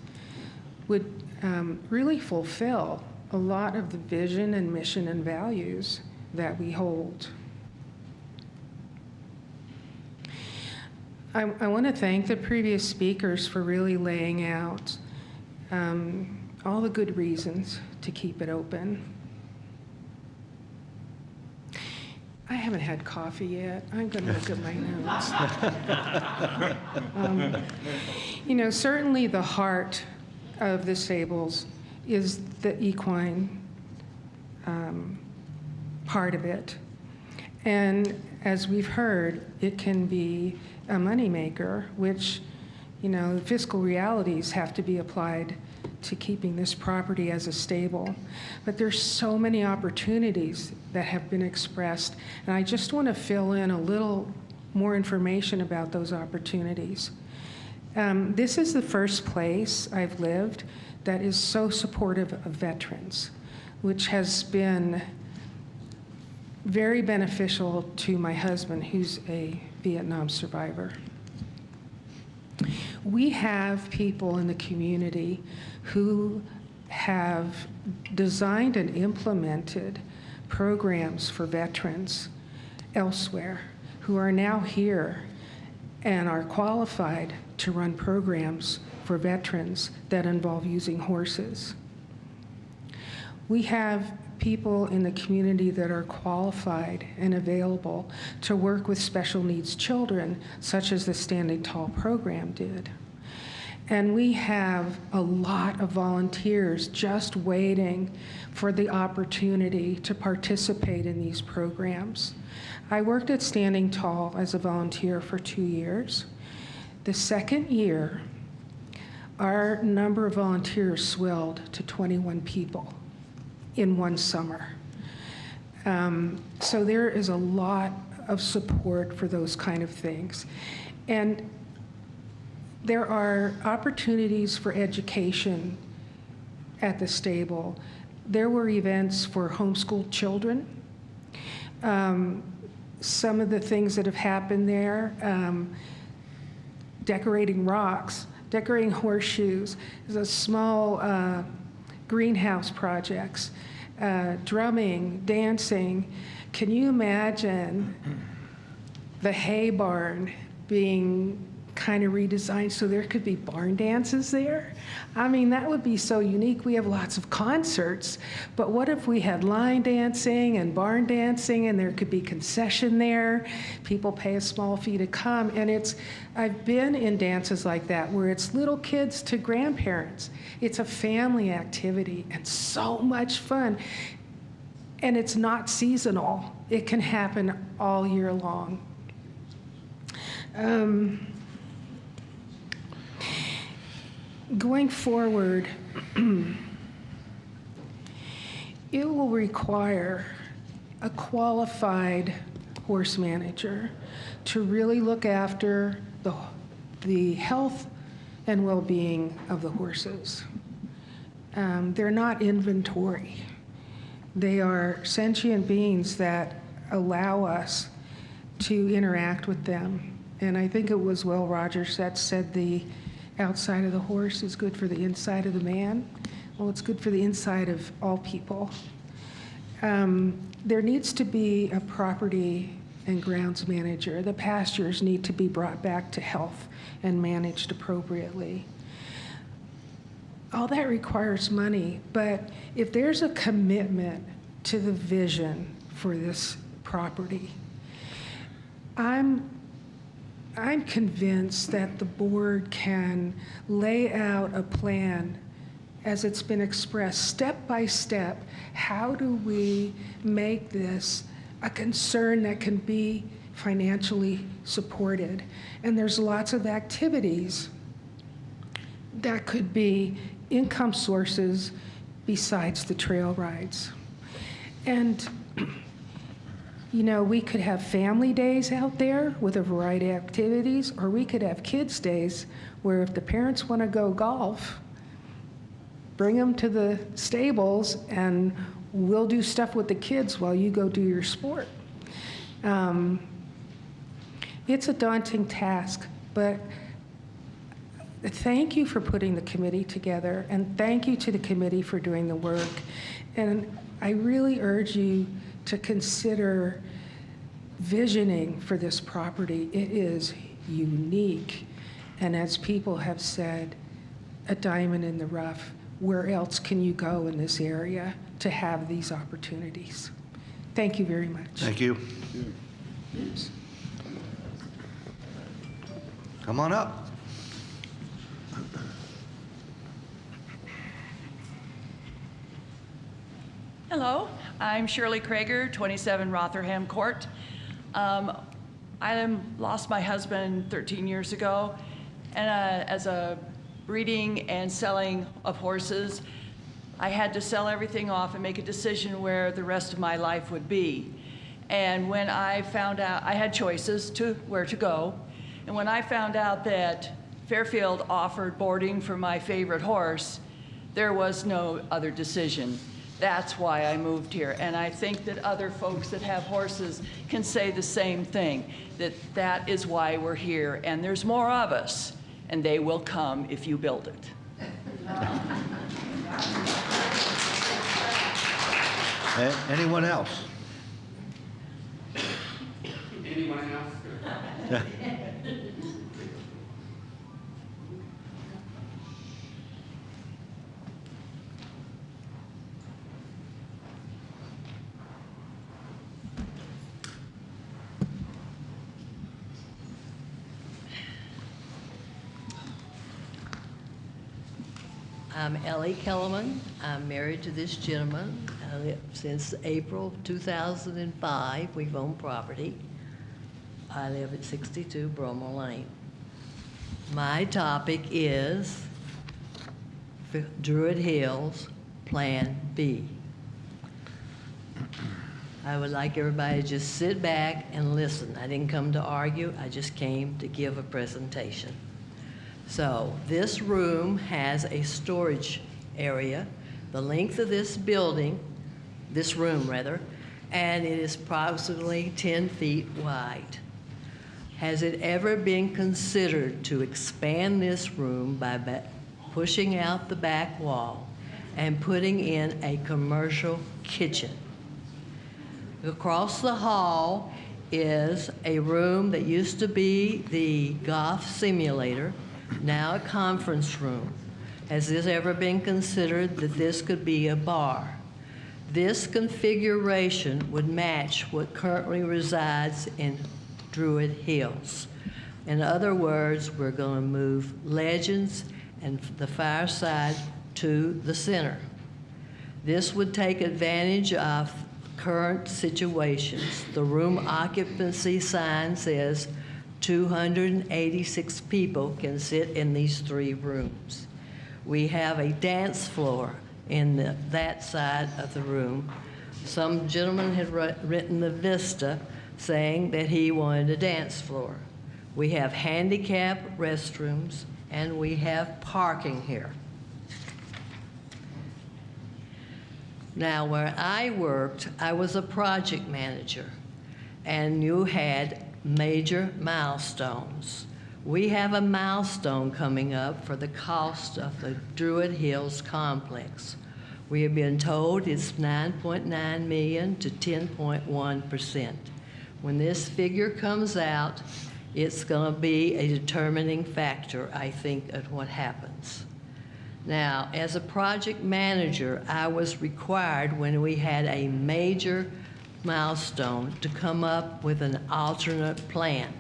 would really fulfill a lot of the vision and mission and values that we hold. I want to thank the previous speakers for really laying out all the good reasons to keep it open. I haven't had coffee yet. I'm going to look at my notes. You know, certainly the heart of the stables is the equine part of it. And as we've heard, it can be a moneymaker, which, you know, fiscal realities have to be applied to keeping this property as a stable. But there's so many opportunities that have been expressed, and I just want to fill in a little more information about those opportunities. This is the first place I've lived that is so supportive of veterans, which has been very beneficial to my husband, who's a Vietnam survivor. We have people in the community who have designed and implemented programs for veterans elsewhere who are now here and are qualified to run programs for veterans that involve using horses. We have people in the community that are qualified and available to work with special needs children, such as the Standing Tall program did. And we have a lot of volunteers just waiting for the opportunity to participate in these programs. I worked at Standing Tall as a volunteer for 2 years. The second year, our number of volunteers swelled to 21 people in one summer. So there is a lot of support for those kind of things. And there are opportunities for education at the stable. There were events for homeschooled children. Some of the things that have happened there, decorating rocks, decorating horseshoes, there's a small greenhouse projects, drumming, dancing. Can you imagine the hay barn being kind of redesigned so there could be barn dances there? I mean, that would be so unique. We have lots of concerts, but what if we had line dancing and barn dancing and there could be concession there? People pay a small fee to come, and I've been in dances like that where it's little kids to grandparents. It's a family activity and so much fun. And it's not seasonal. It can happen all year long. going forward, it will require a qualified horse manager to really look after the health and well-being of the horses. They're not inventory. They are sentient beings that allow us to interact with them. And I think it was Will Rogers that said the outside of the horse is good for the inside of the man. Well, it's good for the inside of all people. There needs to be a property and grounds manager. The pastures need to be brought back to health and managed appropriately. All that requires money, but if there's a commitment to the vision for this property, I'm convinced that the board can lay out a plan as it's been expressed, step by step. How do we make this a concern that can be financially supported? And there's lots of activities that could be income sources besides the trail rides. And you know, we could have family days out there with a variety of activities, or we could have kids' days where if the parents want to go golf, bring them to the stables and we'll do stuff with the kids while you go do your sport. It's a daunting task, but thank you for putting the committee together, and thank you to the committee for doing the work. And I really urge you to consider visioning for this property. It is unique, and as people have said, a diamond in the rough. Where else can you go in this area to have these opportunities? Thank you very much.
Thank you. Come on up.
Hello, I'm Shirley Krager, 27 Rotherham Court. I lost my husband 13 years ago, and as a breeding and selling of horses, I had to sell everything off and make a decision where the rest of my life would be. And when I found out, I had choices to where to go, and when I found out that Fairfield offered boarding for my favorite horse, there was no other decision. That's why I moved here. And I think that other folks that have horses can say the same thing, that that is why we're here. And there's more of us, and they will come if you build it.
Anyone else?
Anyone else?
I'm Ellie Kellerman. I'm married to this gentleman. I live since April 2005. We've owned property. I live at 62 Bromo Lane. My topic is Druid Hills Plan B. I would like everybody to just sit back and listen. I didn't come to argue. I just came to give a presentation. So this room has a storage area, the length of this building, this room rather, and it is approximately 10 feet wide. Has it ever been considered to expand this room by pushing out the back wall and putting in a commercial kitchen? Across the hall is a room that used to be the golf simulator, now a conference room. Has this ever been considered that this could be a bar? This configuration would match what currently resides in Druid Hills. In other words, we're going to move Legends and the fireside to the center. This would take advantage of current situations. The room occupancy sign says 286 people can sit in these 3 rooms. We have a dance floor in that side of the room. Some gentleman had written the Vista saying that he wanted a dance floor. We have handicap restrooms, and we have parking here. Now, where I worked, I was a project manager, and you had major milestones. We have a milestone coming up for the cost of the Druid Hills complex. We have been told it's 9.9 million to 10.1%. When this figure comes out, it's going to be a determining factor, I think, of what happens. Now, as a project manager, I was required when we had a major milestone to come up with an alternate plan.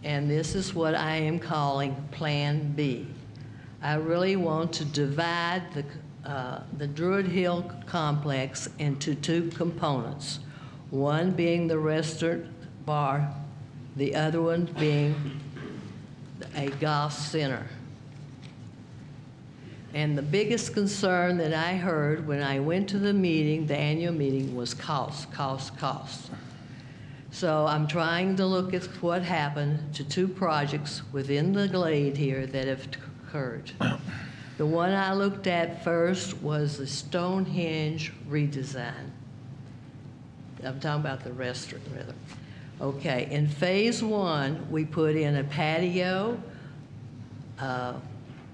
And this is what I am calling Plan B. I really want to divide the Druid Hill complex into two components, one being the restaurant bar, the other one being a golf center. And the biggest concern that I heard when I went to the meeting, the annual meeting, was cost, cost, cost. So I'm trying to look at what happened to two projects within the Glade here that have occurred. The one I looked at first was the Stonehenge redesign. I'm talking about the restaurant, rather. Okay, in phase one, we put in a patio,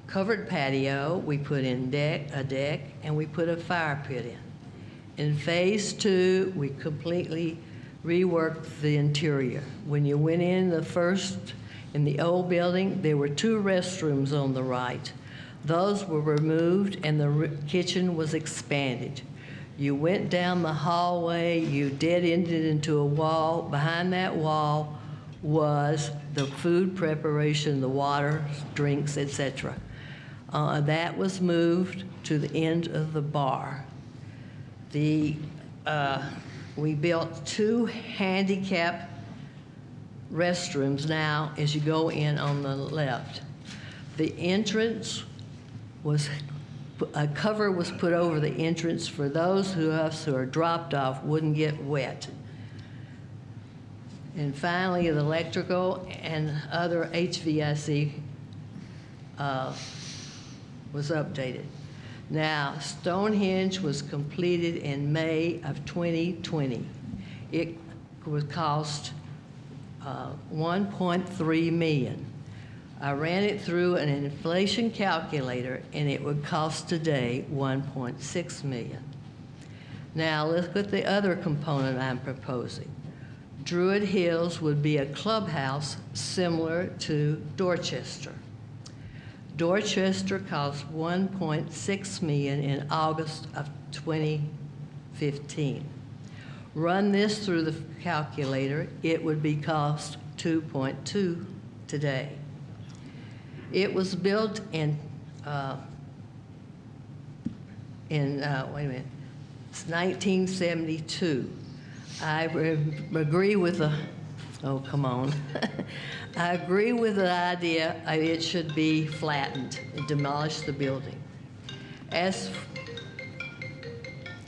covered patio, we put in a deck, and we put a fire pit in. In phase two, we completely reworked the interior. When you went in in the old building, there were two restrooms on the right. Those were removed and the kitchen was expanded. You went down the hallway, you dead-ended into a wall. Behind that wall was the food preparation, the water, drinks, etc. That was moved to the end of the bar. We built two handicap restrooms now as you go in on the left. The entrance a cover was put over the entrance for those of us who are dropped off wouldn't get wet. And finally, the electrical and other HVAC was updated. Now, Stonehenge was completed in May of 2020. It would cost $1.3 million. I ran it through an inflation calculator, and it would cost today $1.6 million. Now, let's look at the other component I'm proposing. Druid Hills would be a clubhouse similar to Dorchester. Dorchester cost $1.6 million in August of 2015. Run this through the calculator, it would be cost $2.2 today. It was built in 1972. I agree with the, oh, come on. I agree with the idea it should be flattened and demolish the building. Can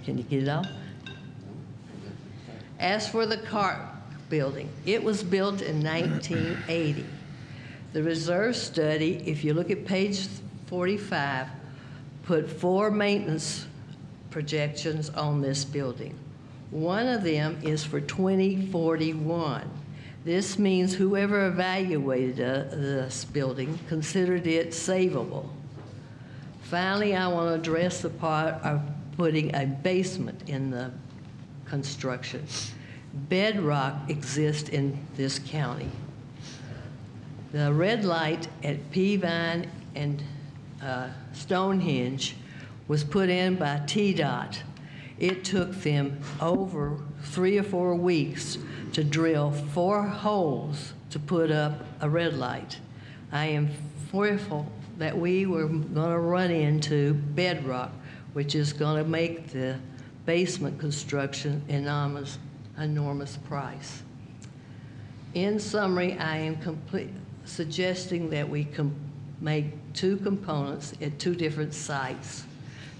you get it off? As for the CART building, it was built in 1980. The reserve study, if you look at page 45, put 4 maintenance projections on this building. One of them is for 2041. This means whoever evaluated this building considered it savable. Finally, I want to address the part of putting a basement in the construction. Bedrock exists in this county. The red light at Peavine and Stonehenge was put in by TDOT. It took them over 3 or 4 weeks to drill 4 holes to put up a red light. I am fearful that we were going to run into bedrock, which is going to make the basement construction enormous price. In summary, I am suggesting that we make two components at two different sites.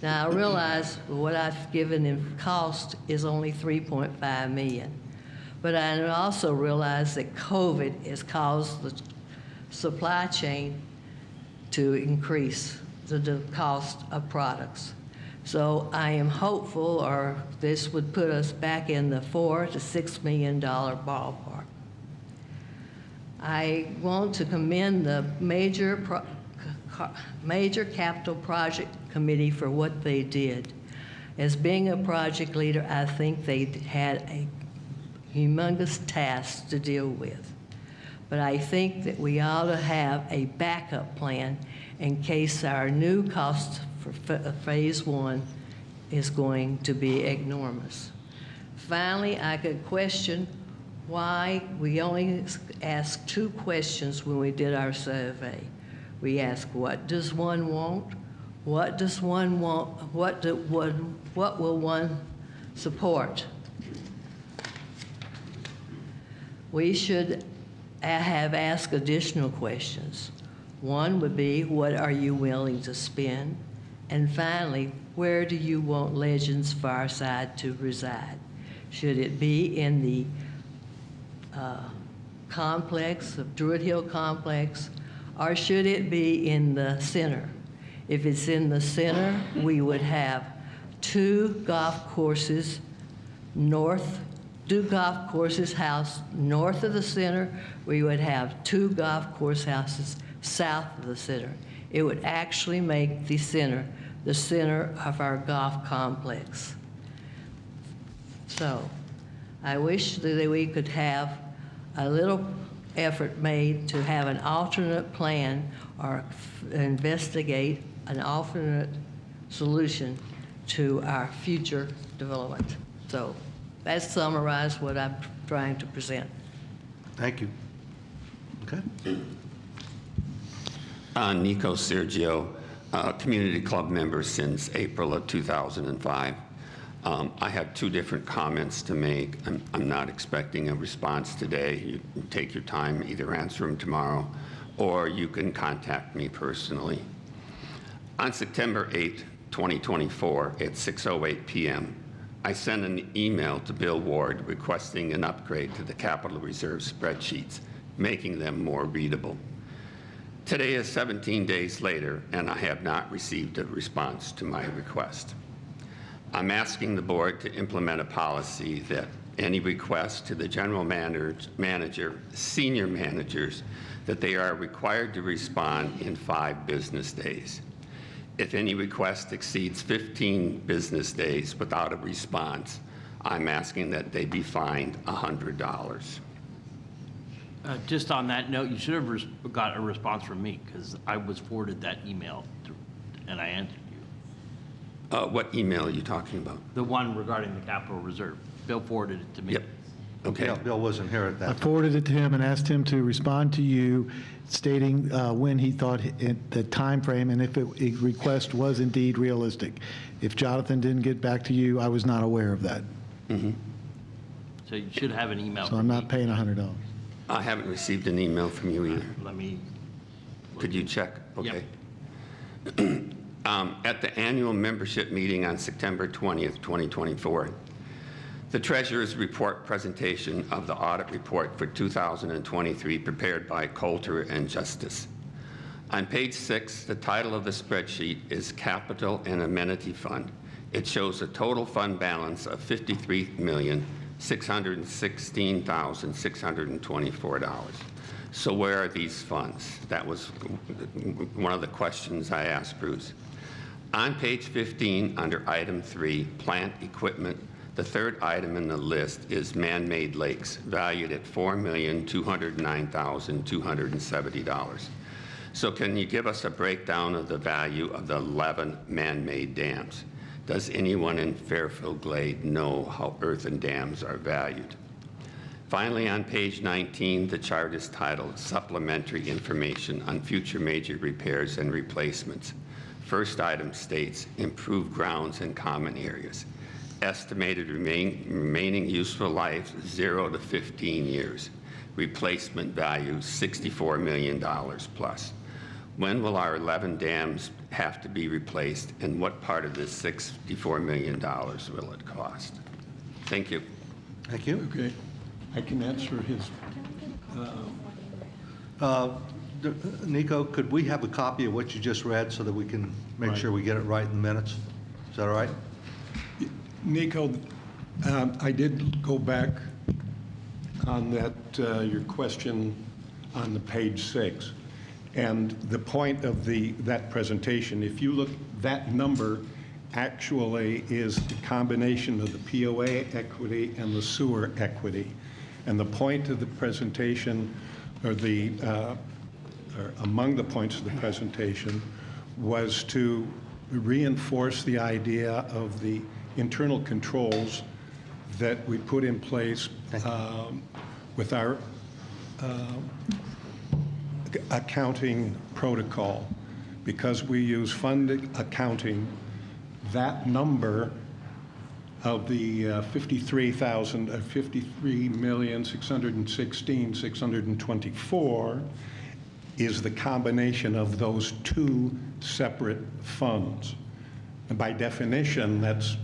Now, I realize what I've given in cost is only $3.5 million, but I also realize that COVID has caused the supply chain to increase the cost of products. So I am hopeful, or this would put us back in the $4 to $6 million ballpark. I want to commend the major capital project committee for what they did. As being a project leader, I think they had a humongous task to deal with. But I think that we ought to have a backup plan in case our new cost for phase one is going to be enormous. Finally, I could question why we only asked 2 questions when we did our survey. We asked, what does one want? What does one want? What will one support? We should have asked additional questions. One would be, what are you willing to spend? And finally, where do you want Legends Fireside to reside? Should it be in the complex, the Druid Hill complex, or should it be in the center? If it's in the center, we would have 2 golf courses north, 2 golf courses housed north of the center. We would have 2 golf course houses south of the center. It would actually make the center of our golf complex. So I wish that we could have a little effort made to have an alternate plan or investigate an alternate solution to our future development. So that summarizes what I'm trying to present.
Thank you. Okay.
Nico Sergio, community club member since April of 2005. I have 2 different comments to make. I'm not expecting a response today. You can take your time, either answer them tomorrow, or you can contact me personally. On September 8, 2024, at 6:08 p.m., I sent an email to Bill Ward requesting an upgrade to the Capital Reserve spreadsheets, making them more readable. Today is 17 days later, and I have not received a response to my request. I'm asking the board to implement a policy that any request to the general manager, senior managers, that they are required to respond in 5 business days. If any request exceeds 15 business days without a response, I'm asking that they be fined $100.
Just on that note, you should have got a response from me because I was forwarded that email and I answered you.
What email are you talking about?
The one regarding the capital reserve. Bill forwarded it to me.
Yep. Okay.
Yeah, Bill wasn't here at that
I
time.
forwarded it to him and asked him to respond to you stating when he thought the time frame and if a request was indeed realistic. If Jonathan didn't get back to you, I was not aware of that.
Mm-hmm.
So you should have an email.
So I'm not paying $100.
I haven't received an email from you either.
Let me.
Could you check? Okay.
Yep.
At the annual membership meeting on September 20th, 2024, the Treasurer's report presentation of the audit report for 2023 prepared by Coulter and Justice. On page 6, the title of the spreadsheet is Capital and Amenity Fund. It shows a total fund balance of $53,616,624. So where are these funds? That was one of the questions I asked Bruce. On page 15, under item 3, plant equipment, the 3rd item in the list is man-made lakes, valued at $4,209,270. So can you give us a breakdown of the value of the 11 man-made dams? Does anyone in Fairfield Glade know how earthen dams are valued? Finally, on page 19, the chart is titled Supplementary Information on Future Major Repairs and Replacements. First item states, improved grounds and common areas. Estimated remaining useful life, 0 to 15 years. Replacement value, $64 million plus. When will our 11 dams have to be replaced, and what part of this $64 million will it cost? Thank you.
Thank you.
Okay, I can answer his,
Nico, could we have a copy of what you just read so that we can make sure we get it right in the minutes? Is that all right?
Nico, I did go back on that, your question on the page 6. And the point of that presentation, if you look, that number actually is the combination of the POA equity and the sewer equity. And the point of the presentation, or among the points of the presentation, was to reinforce the idea of the internal controls that we put in place with our accounting protocol. Because we use fund accounting, that number of the 53,616,624 is the combination of those two separate funds. And by definition, that's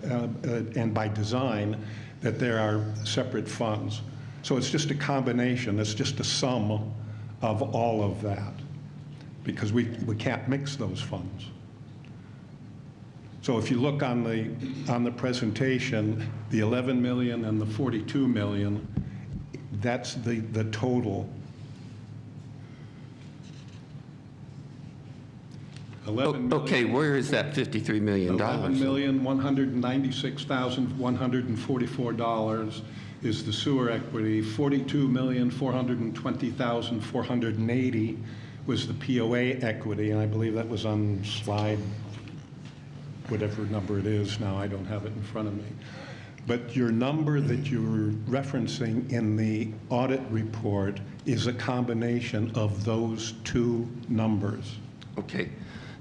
and by design, that there are separate funds. So it's just a combination. It's just a sum of all of that, because we can't mix those funds. So if you look on the presentation, the 11 million and the 42 million, that's the total. 11 million,
Okay, where is that $53 million?
$11,196,144 is the sewer equity. 42,420,480 was the POA equity, and I believe that was on slide, whatever number it is now, I don't have it in front of me. But your number that you're referencing in the audit report is a combination of those two numbers.
Okay.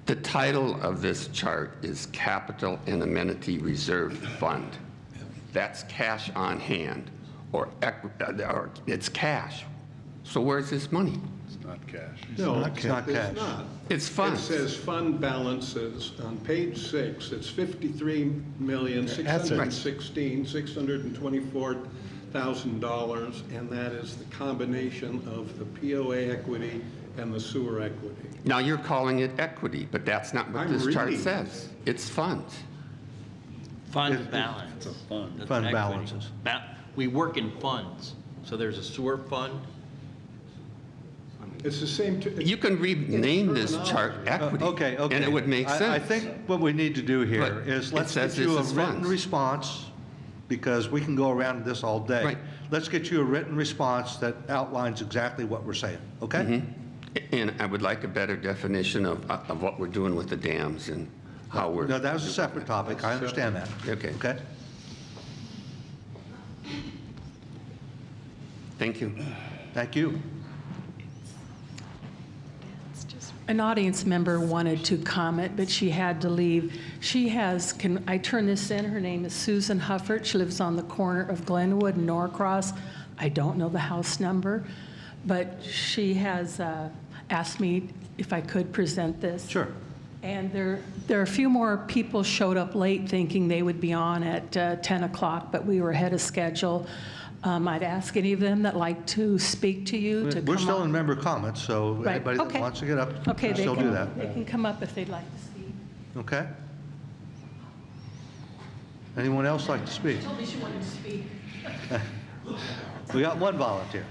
The title of this chart is Capital and Amenity Reserve Fund. That's cash on hand, or it's cash. So where's this money?
It's not cash.
No,
It's not cash.
It's not.
It's funds.
It says fund balances on page 6. It's $53,616,624,000, and that is the combination of the POA equity and the sewer equity.
Now you're calling it equity, but that's not what this chart
reading.
says. It's funds.
Fund balance. That's
Fund
equity.
balances.
We work in funds, so there's a sewer fund.
It's the same.
You can rename this chart equity,
Okay.
and it would make sense.
I think what we need to do here
But
is
it
let's
says
get you a
this is
written
funds.
response, because we can go around this all day.
Right.
Let's get you a written response that outlines exactly what we're saying, okay?
Mm-hmm. And I would like a better definition of what we're doing with the dams and how we're.
No, that was a separate topic. I understand that.
Okay.
Okay?
Thank you.
Thank you.
An audience member wanted to comment, but she had to leave. She has, can I turn this in? Her name is Susan Huffert. She lives on the corner of Glenwood and Norcross. I don't know the house number, but she has asked me if I could present this.
Sure.
And there are a few more people showed up late thinking they would be on at 10 o'clock, but we were ahead of schedule. I'd ask any of them that like to speak to you to come
We're still
up.
in member comments, so
Right,
anybody that
okay.
wants to get up
Okay,
can
they
still do
can,
that.
they can come up if they'd like to speak.
Okay? Anyone else like to speak?
Told me she wanted to speak.
We got one volunteer.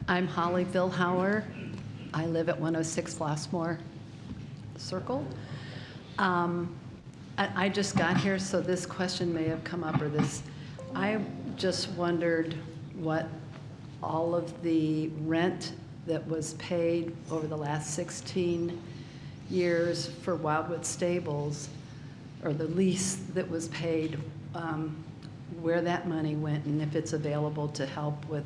I'm Holly Vilhauer. I live at 106 Flossmoor Circle. I just got here, so this question may have come up, or this. I just wondered what all of the rent that was paid over the last 16 years for Wildwood Stables, or the lease that was paid, where that money went, and if it's available to help with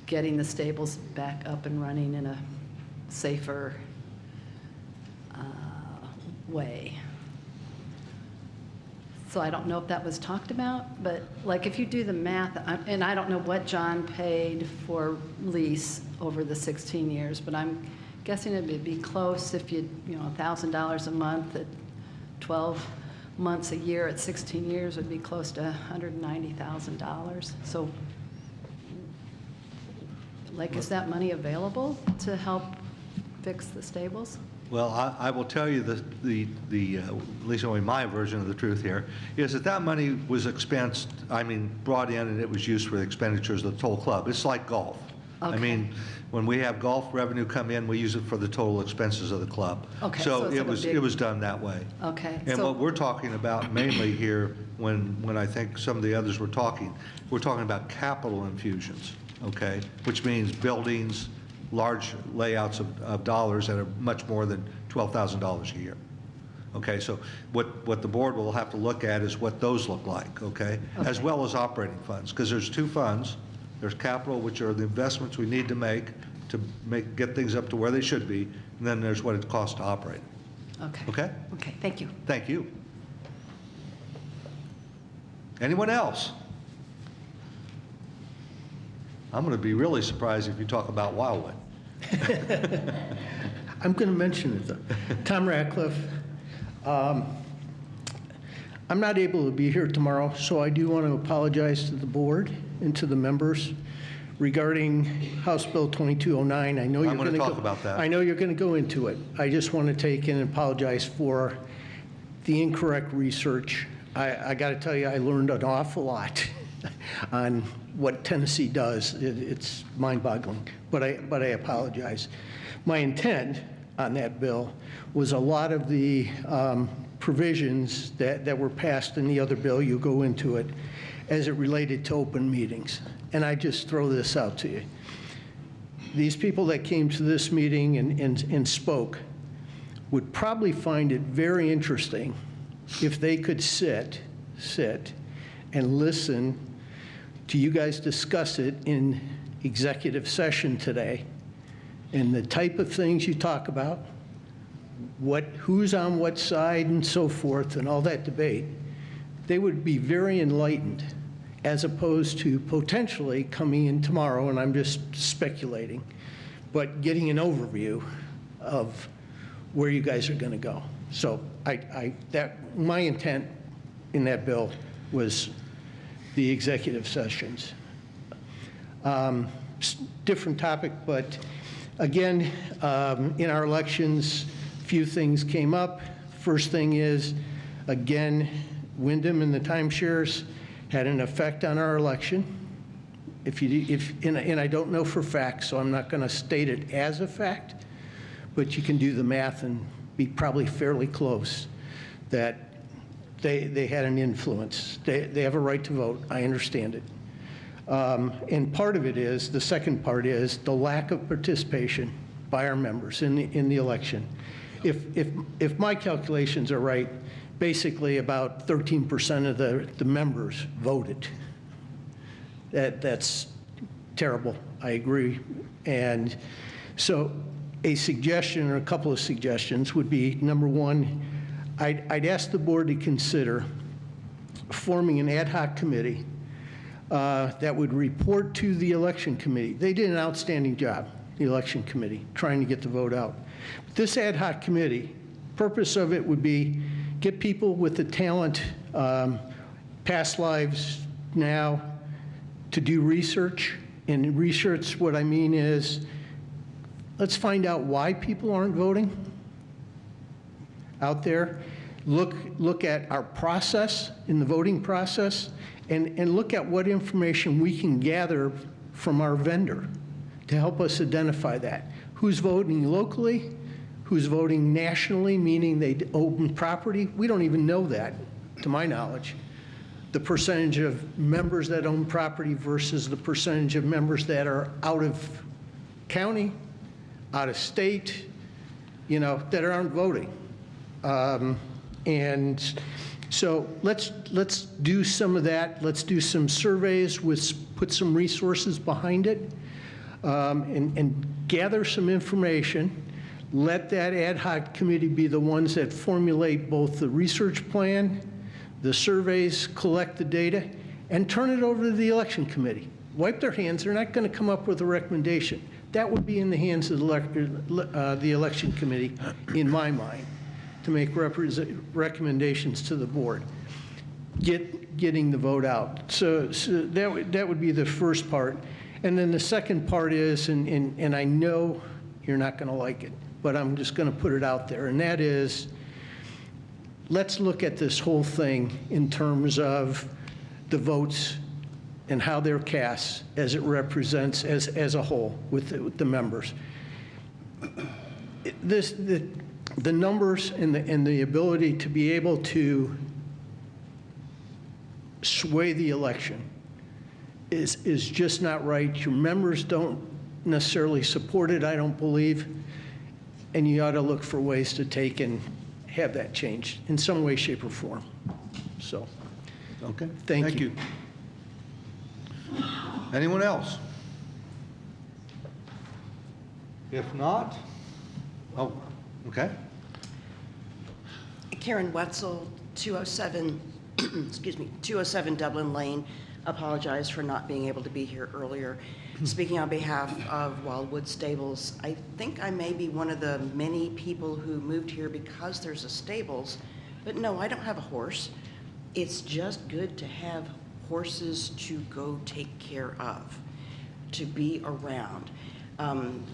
getting the stables back up and running in a safer way. So I don't know if that was talked about, but like if you do the math, and I don't know what John paid for lease over the 16 years, but I'm guessing it'd be close if you know, $1,000 a month at 12 months a year at 16 years would be close to $190,000. So like, is that money available to help fix the stables?
Well, I will tell you at least only my version of the truth here, is that money was expensed, brought in, and it was used for the expenditures of the total club. It's like golf.
Okay.
When we have golf revenue come in, we use it for the total expenses of the club.
Okay,
So
so it's
it
like a
was,
big-
it was done that way.
Okay.
And
so-
what we're talking about mainly here, when I think some of the others were talking, we're talking about capital infusions, okay? Which means buildings, large layouts of dollars that are much more than $12,000 a year. Okay, so what the board will have to look at is what those look like, okay? As well as operating funds, because there's two funds. There's capital, which are the investments we need to get things up to where they should be, and then there's what it costs to operate.
Okay.
Okay?
Okay, thank you.
Thank you. Anyone else? I'm going to be really surprised if you talk about Wildwood.
I'm going to mention it, though. Tom Ratcliffe. I'm not able to be here tomorrow, so I do want to apologize to the board and to the members regarding House Bill 2209. I know you're going to
talk about that.
I know you're going to go into it. I just want to take and apologize for the incorrect research. I got to tell you, I learned an awful lot on what Tennessee does. It's mind-boggling, but I apologize. My intent on that bill was a lot of the provisions that were passed in the other bill, you go into it, as it related to open meetings. And I just throw this out to you. These people that came to this meeting and spoke would probably find it very interesting if they could sit and listen to you guys discuss it in executive session today, and the type of things you talk about, who's on what side and so forth, and all that debate. They would be very enlightened, as opposed to potentially coming in tomorrow, and I'm just speculating, but getting an overview of where you guys are going to go. So my intent in that bill was the executive sessions. Different topic, but again, in our elections, few things came up. First thing is, again, Wyndham and the timeshares had an effect on our election. And I don't know for fact, so I'm not going to state it as a fact, but you can do the math and be probably fairly close that they had an influence. They have a right to vote. I understand it. And part of it is, the second part is the lack of participation by our members in the election. If my calculations are right, basically about 13% of the members voted. That's terrible. I agree. And so a suggestion or a couple of suggestions would be, number one, I'd ask the board to consider forming an ad hoc committee that would report to the election committee. They did an outstanding job, the election committee, trying to get the vote out. But this ad hoc committee, purpose of it would be get people with the talent, past lives now, to do research. And research, what I mean is, let's find out why people aren't voting out there. Look at our process in the voting process, and look at what information we can gather from our vendor to help us identify that. Who's voting locally? Who's voting nationally, meaning they own property? We don't even know that, to my knowledge. The percentage of members that own property versus the percentage of members that are out of county, out of state, that aren't voting. And so let's do some of that. Let's do some surveys, put some resources behind it, and gather some information. Let that ad hoc committee be the ones that formulate both the research plan, the surveys, collect the data, and turn it over to the election committee. Wipe their hands. They're not going to come up with a recommendation. That would be in the hands of the election committee, in my mind, to make recommendations to the board, getting the vote out. So that would be the first part. And then the second part is, and I know you're not going to like it, but I'm just going to put it out there, and that is, let's look at this whole thing in terms of the votes and how they're cast as it represents as a whole with the members. The numbers and the ability to be able to sway the election is just not right. Your members don't necessarily support it, I don't believe, and you ought to look for ways to take and have that changed in some way, shape, or form. So,
okay,
thank you.
Anyone else? If not, oh, okay.
Karen Wetzel, 207, excuse me, 207 Dublin Lane. Apologize for not being able to be here earlier. Speaking on behalf of Wildwood Stables, I think I may be one of the many people who moved here because there's a stables, but no, I don't have a horse. It's just good to have horses to go take care of, to be around.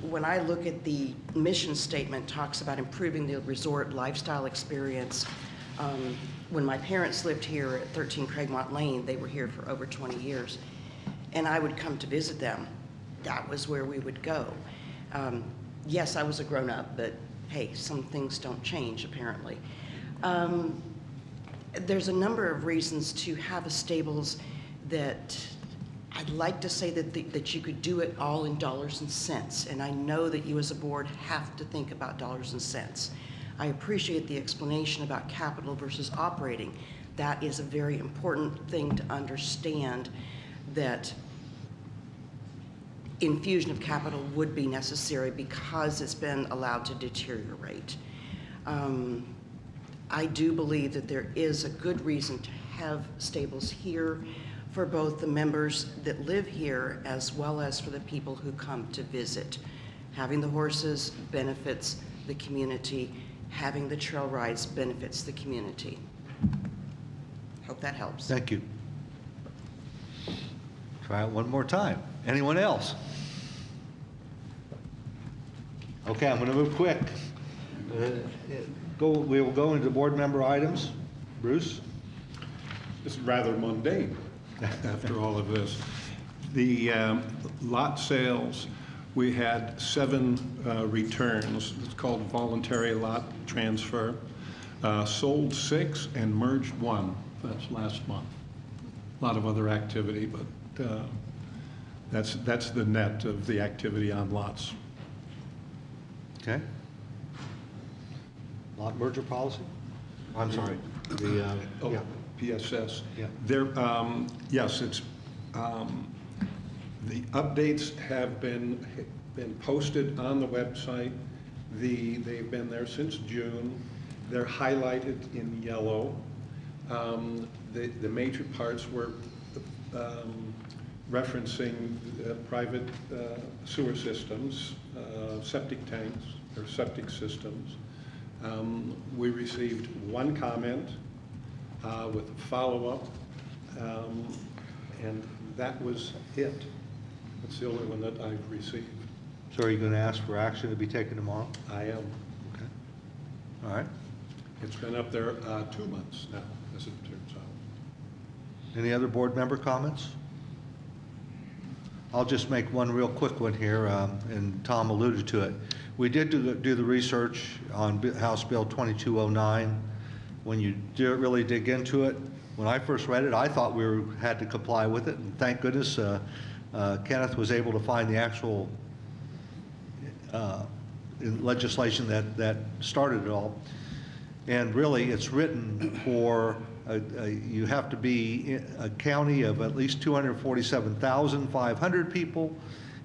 When I look at the mission statement, talks about improving the resort lifestyle experience. When my parents lived here at 13 Craigmont Lane, they were here for over 20 years, and I would come to visit them. That was where we would go. Yes, I was a grown-up, but hey, some things don't change, apparently. There's a number of reasons to have a stables that I'd like to say that you could do it all in dollars and cents, and I know that you as a board have to think about dollars and cents. I appreciate the explanation about capital versus operating. That is a very important thing to understand, that infusion of capital would be necessary because it's been allowed to deteriorate. I do believe that there is a good reason to have stables here for both the members that live here as well as for the people who come to visit. Having the horses benefits the community. Having the trail rides benefits the community. Hope that helps.
Thank you. Try it one more time. Anyone else? Okay, I'm going to move quick. We will go into board member items. Bruce?
This is rather mundane after all of this. The lot sales, we had 7 returns. It's called voluntary lot transfer. Sold 6 and merged 1. That's last month. A lot of other activity, but that's the net of the activity on lots.
Okay. Lot merger policy? I'm sorry. The yeah.
PSS.
Yeah.
There, yes, it's the updates have been posted on the website. They've been there since June. They're highlighted in yellow. The major parts were referencing private sewer systems, septic tanks, or septic systems. We received 1 comment with a follow-up, and that was it. That's the only one that I've received.
So are you going to ask for action to be taken tomorrow?
I am.
Okay. All right.
It's been up there 2 months now, as it turns out.
Any other board member comments? I'll just make one real quick one here, and Tom alluded to it. We did do the research on House Bill 2209. When you really dig into it, when I first read it, I thought we had to comply with it, and thank goodness Kenneth was able to find the actual legislation that started it all. And really, it's written for you have to be a county of at least 247,500 people,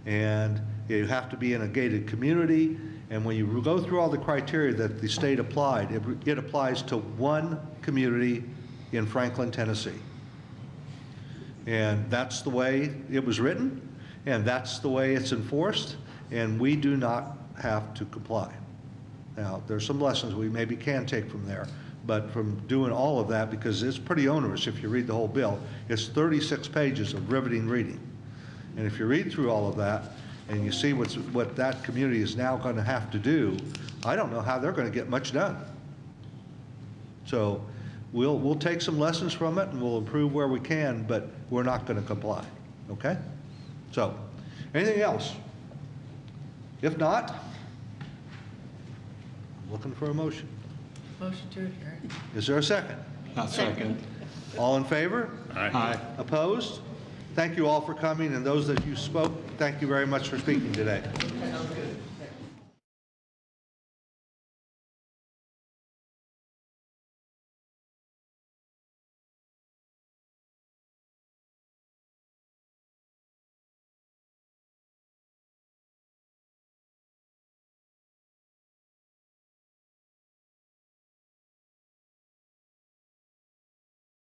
and you have to be in a gated community. And when you go through all the criteria that the state applied, it applies to 1 community in Franklin, Tennessee. And that's the way it was written, and that's the way it's enforced, and we do not have to comply. Now, there's some lessons we maybe can take from there, but from doing all of that, because it's pretty onerous if you read the whole bill, it's 36 pages of riveting reading. And if you read through all of that and you see what that community is now going to have to do, I don't know how they're going to get much done. So we'll take some lessons from it and we'll improve where we can, but we're not going to comply, okay? So, anything else? If not, I'm looking for a motion.
Motion to adjourn.
Is there a second?
Second.
All in favor?
Aye.
Opposed? Thank you all for coming, and those that you spoke, thank you very much for speaking today.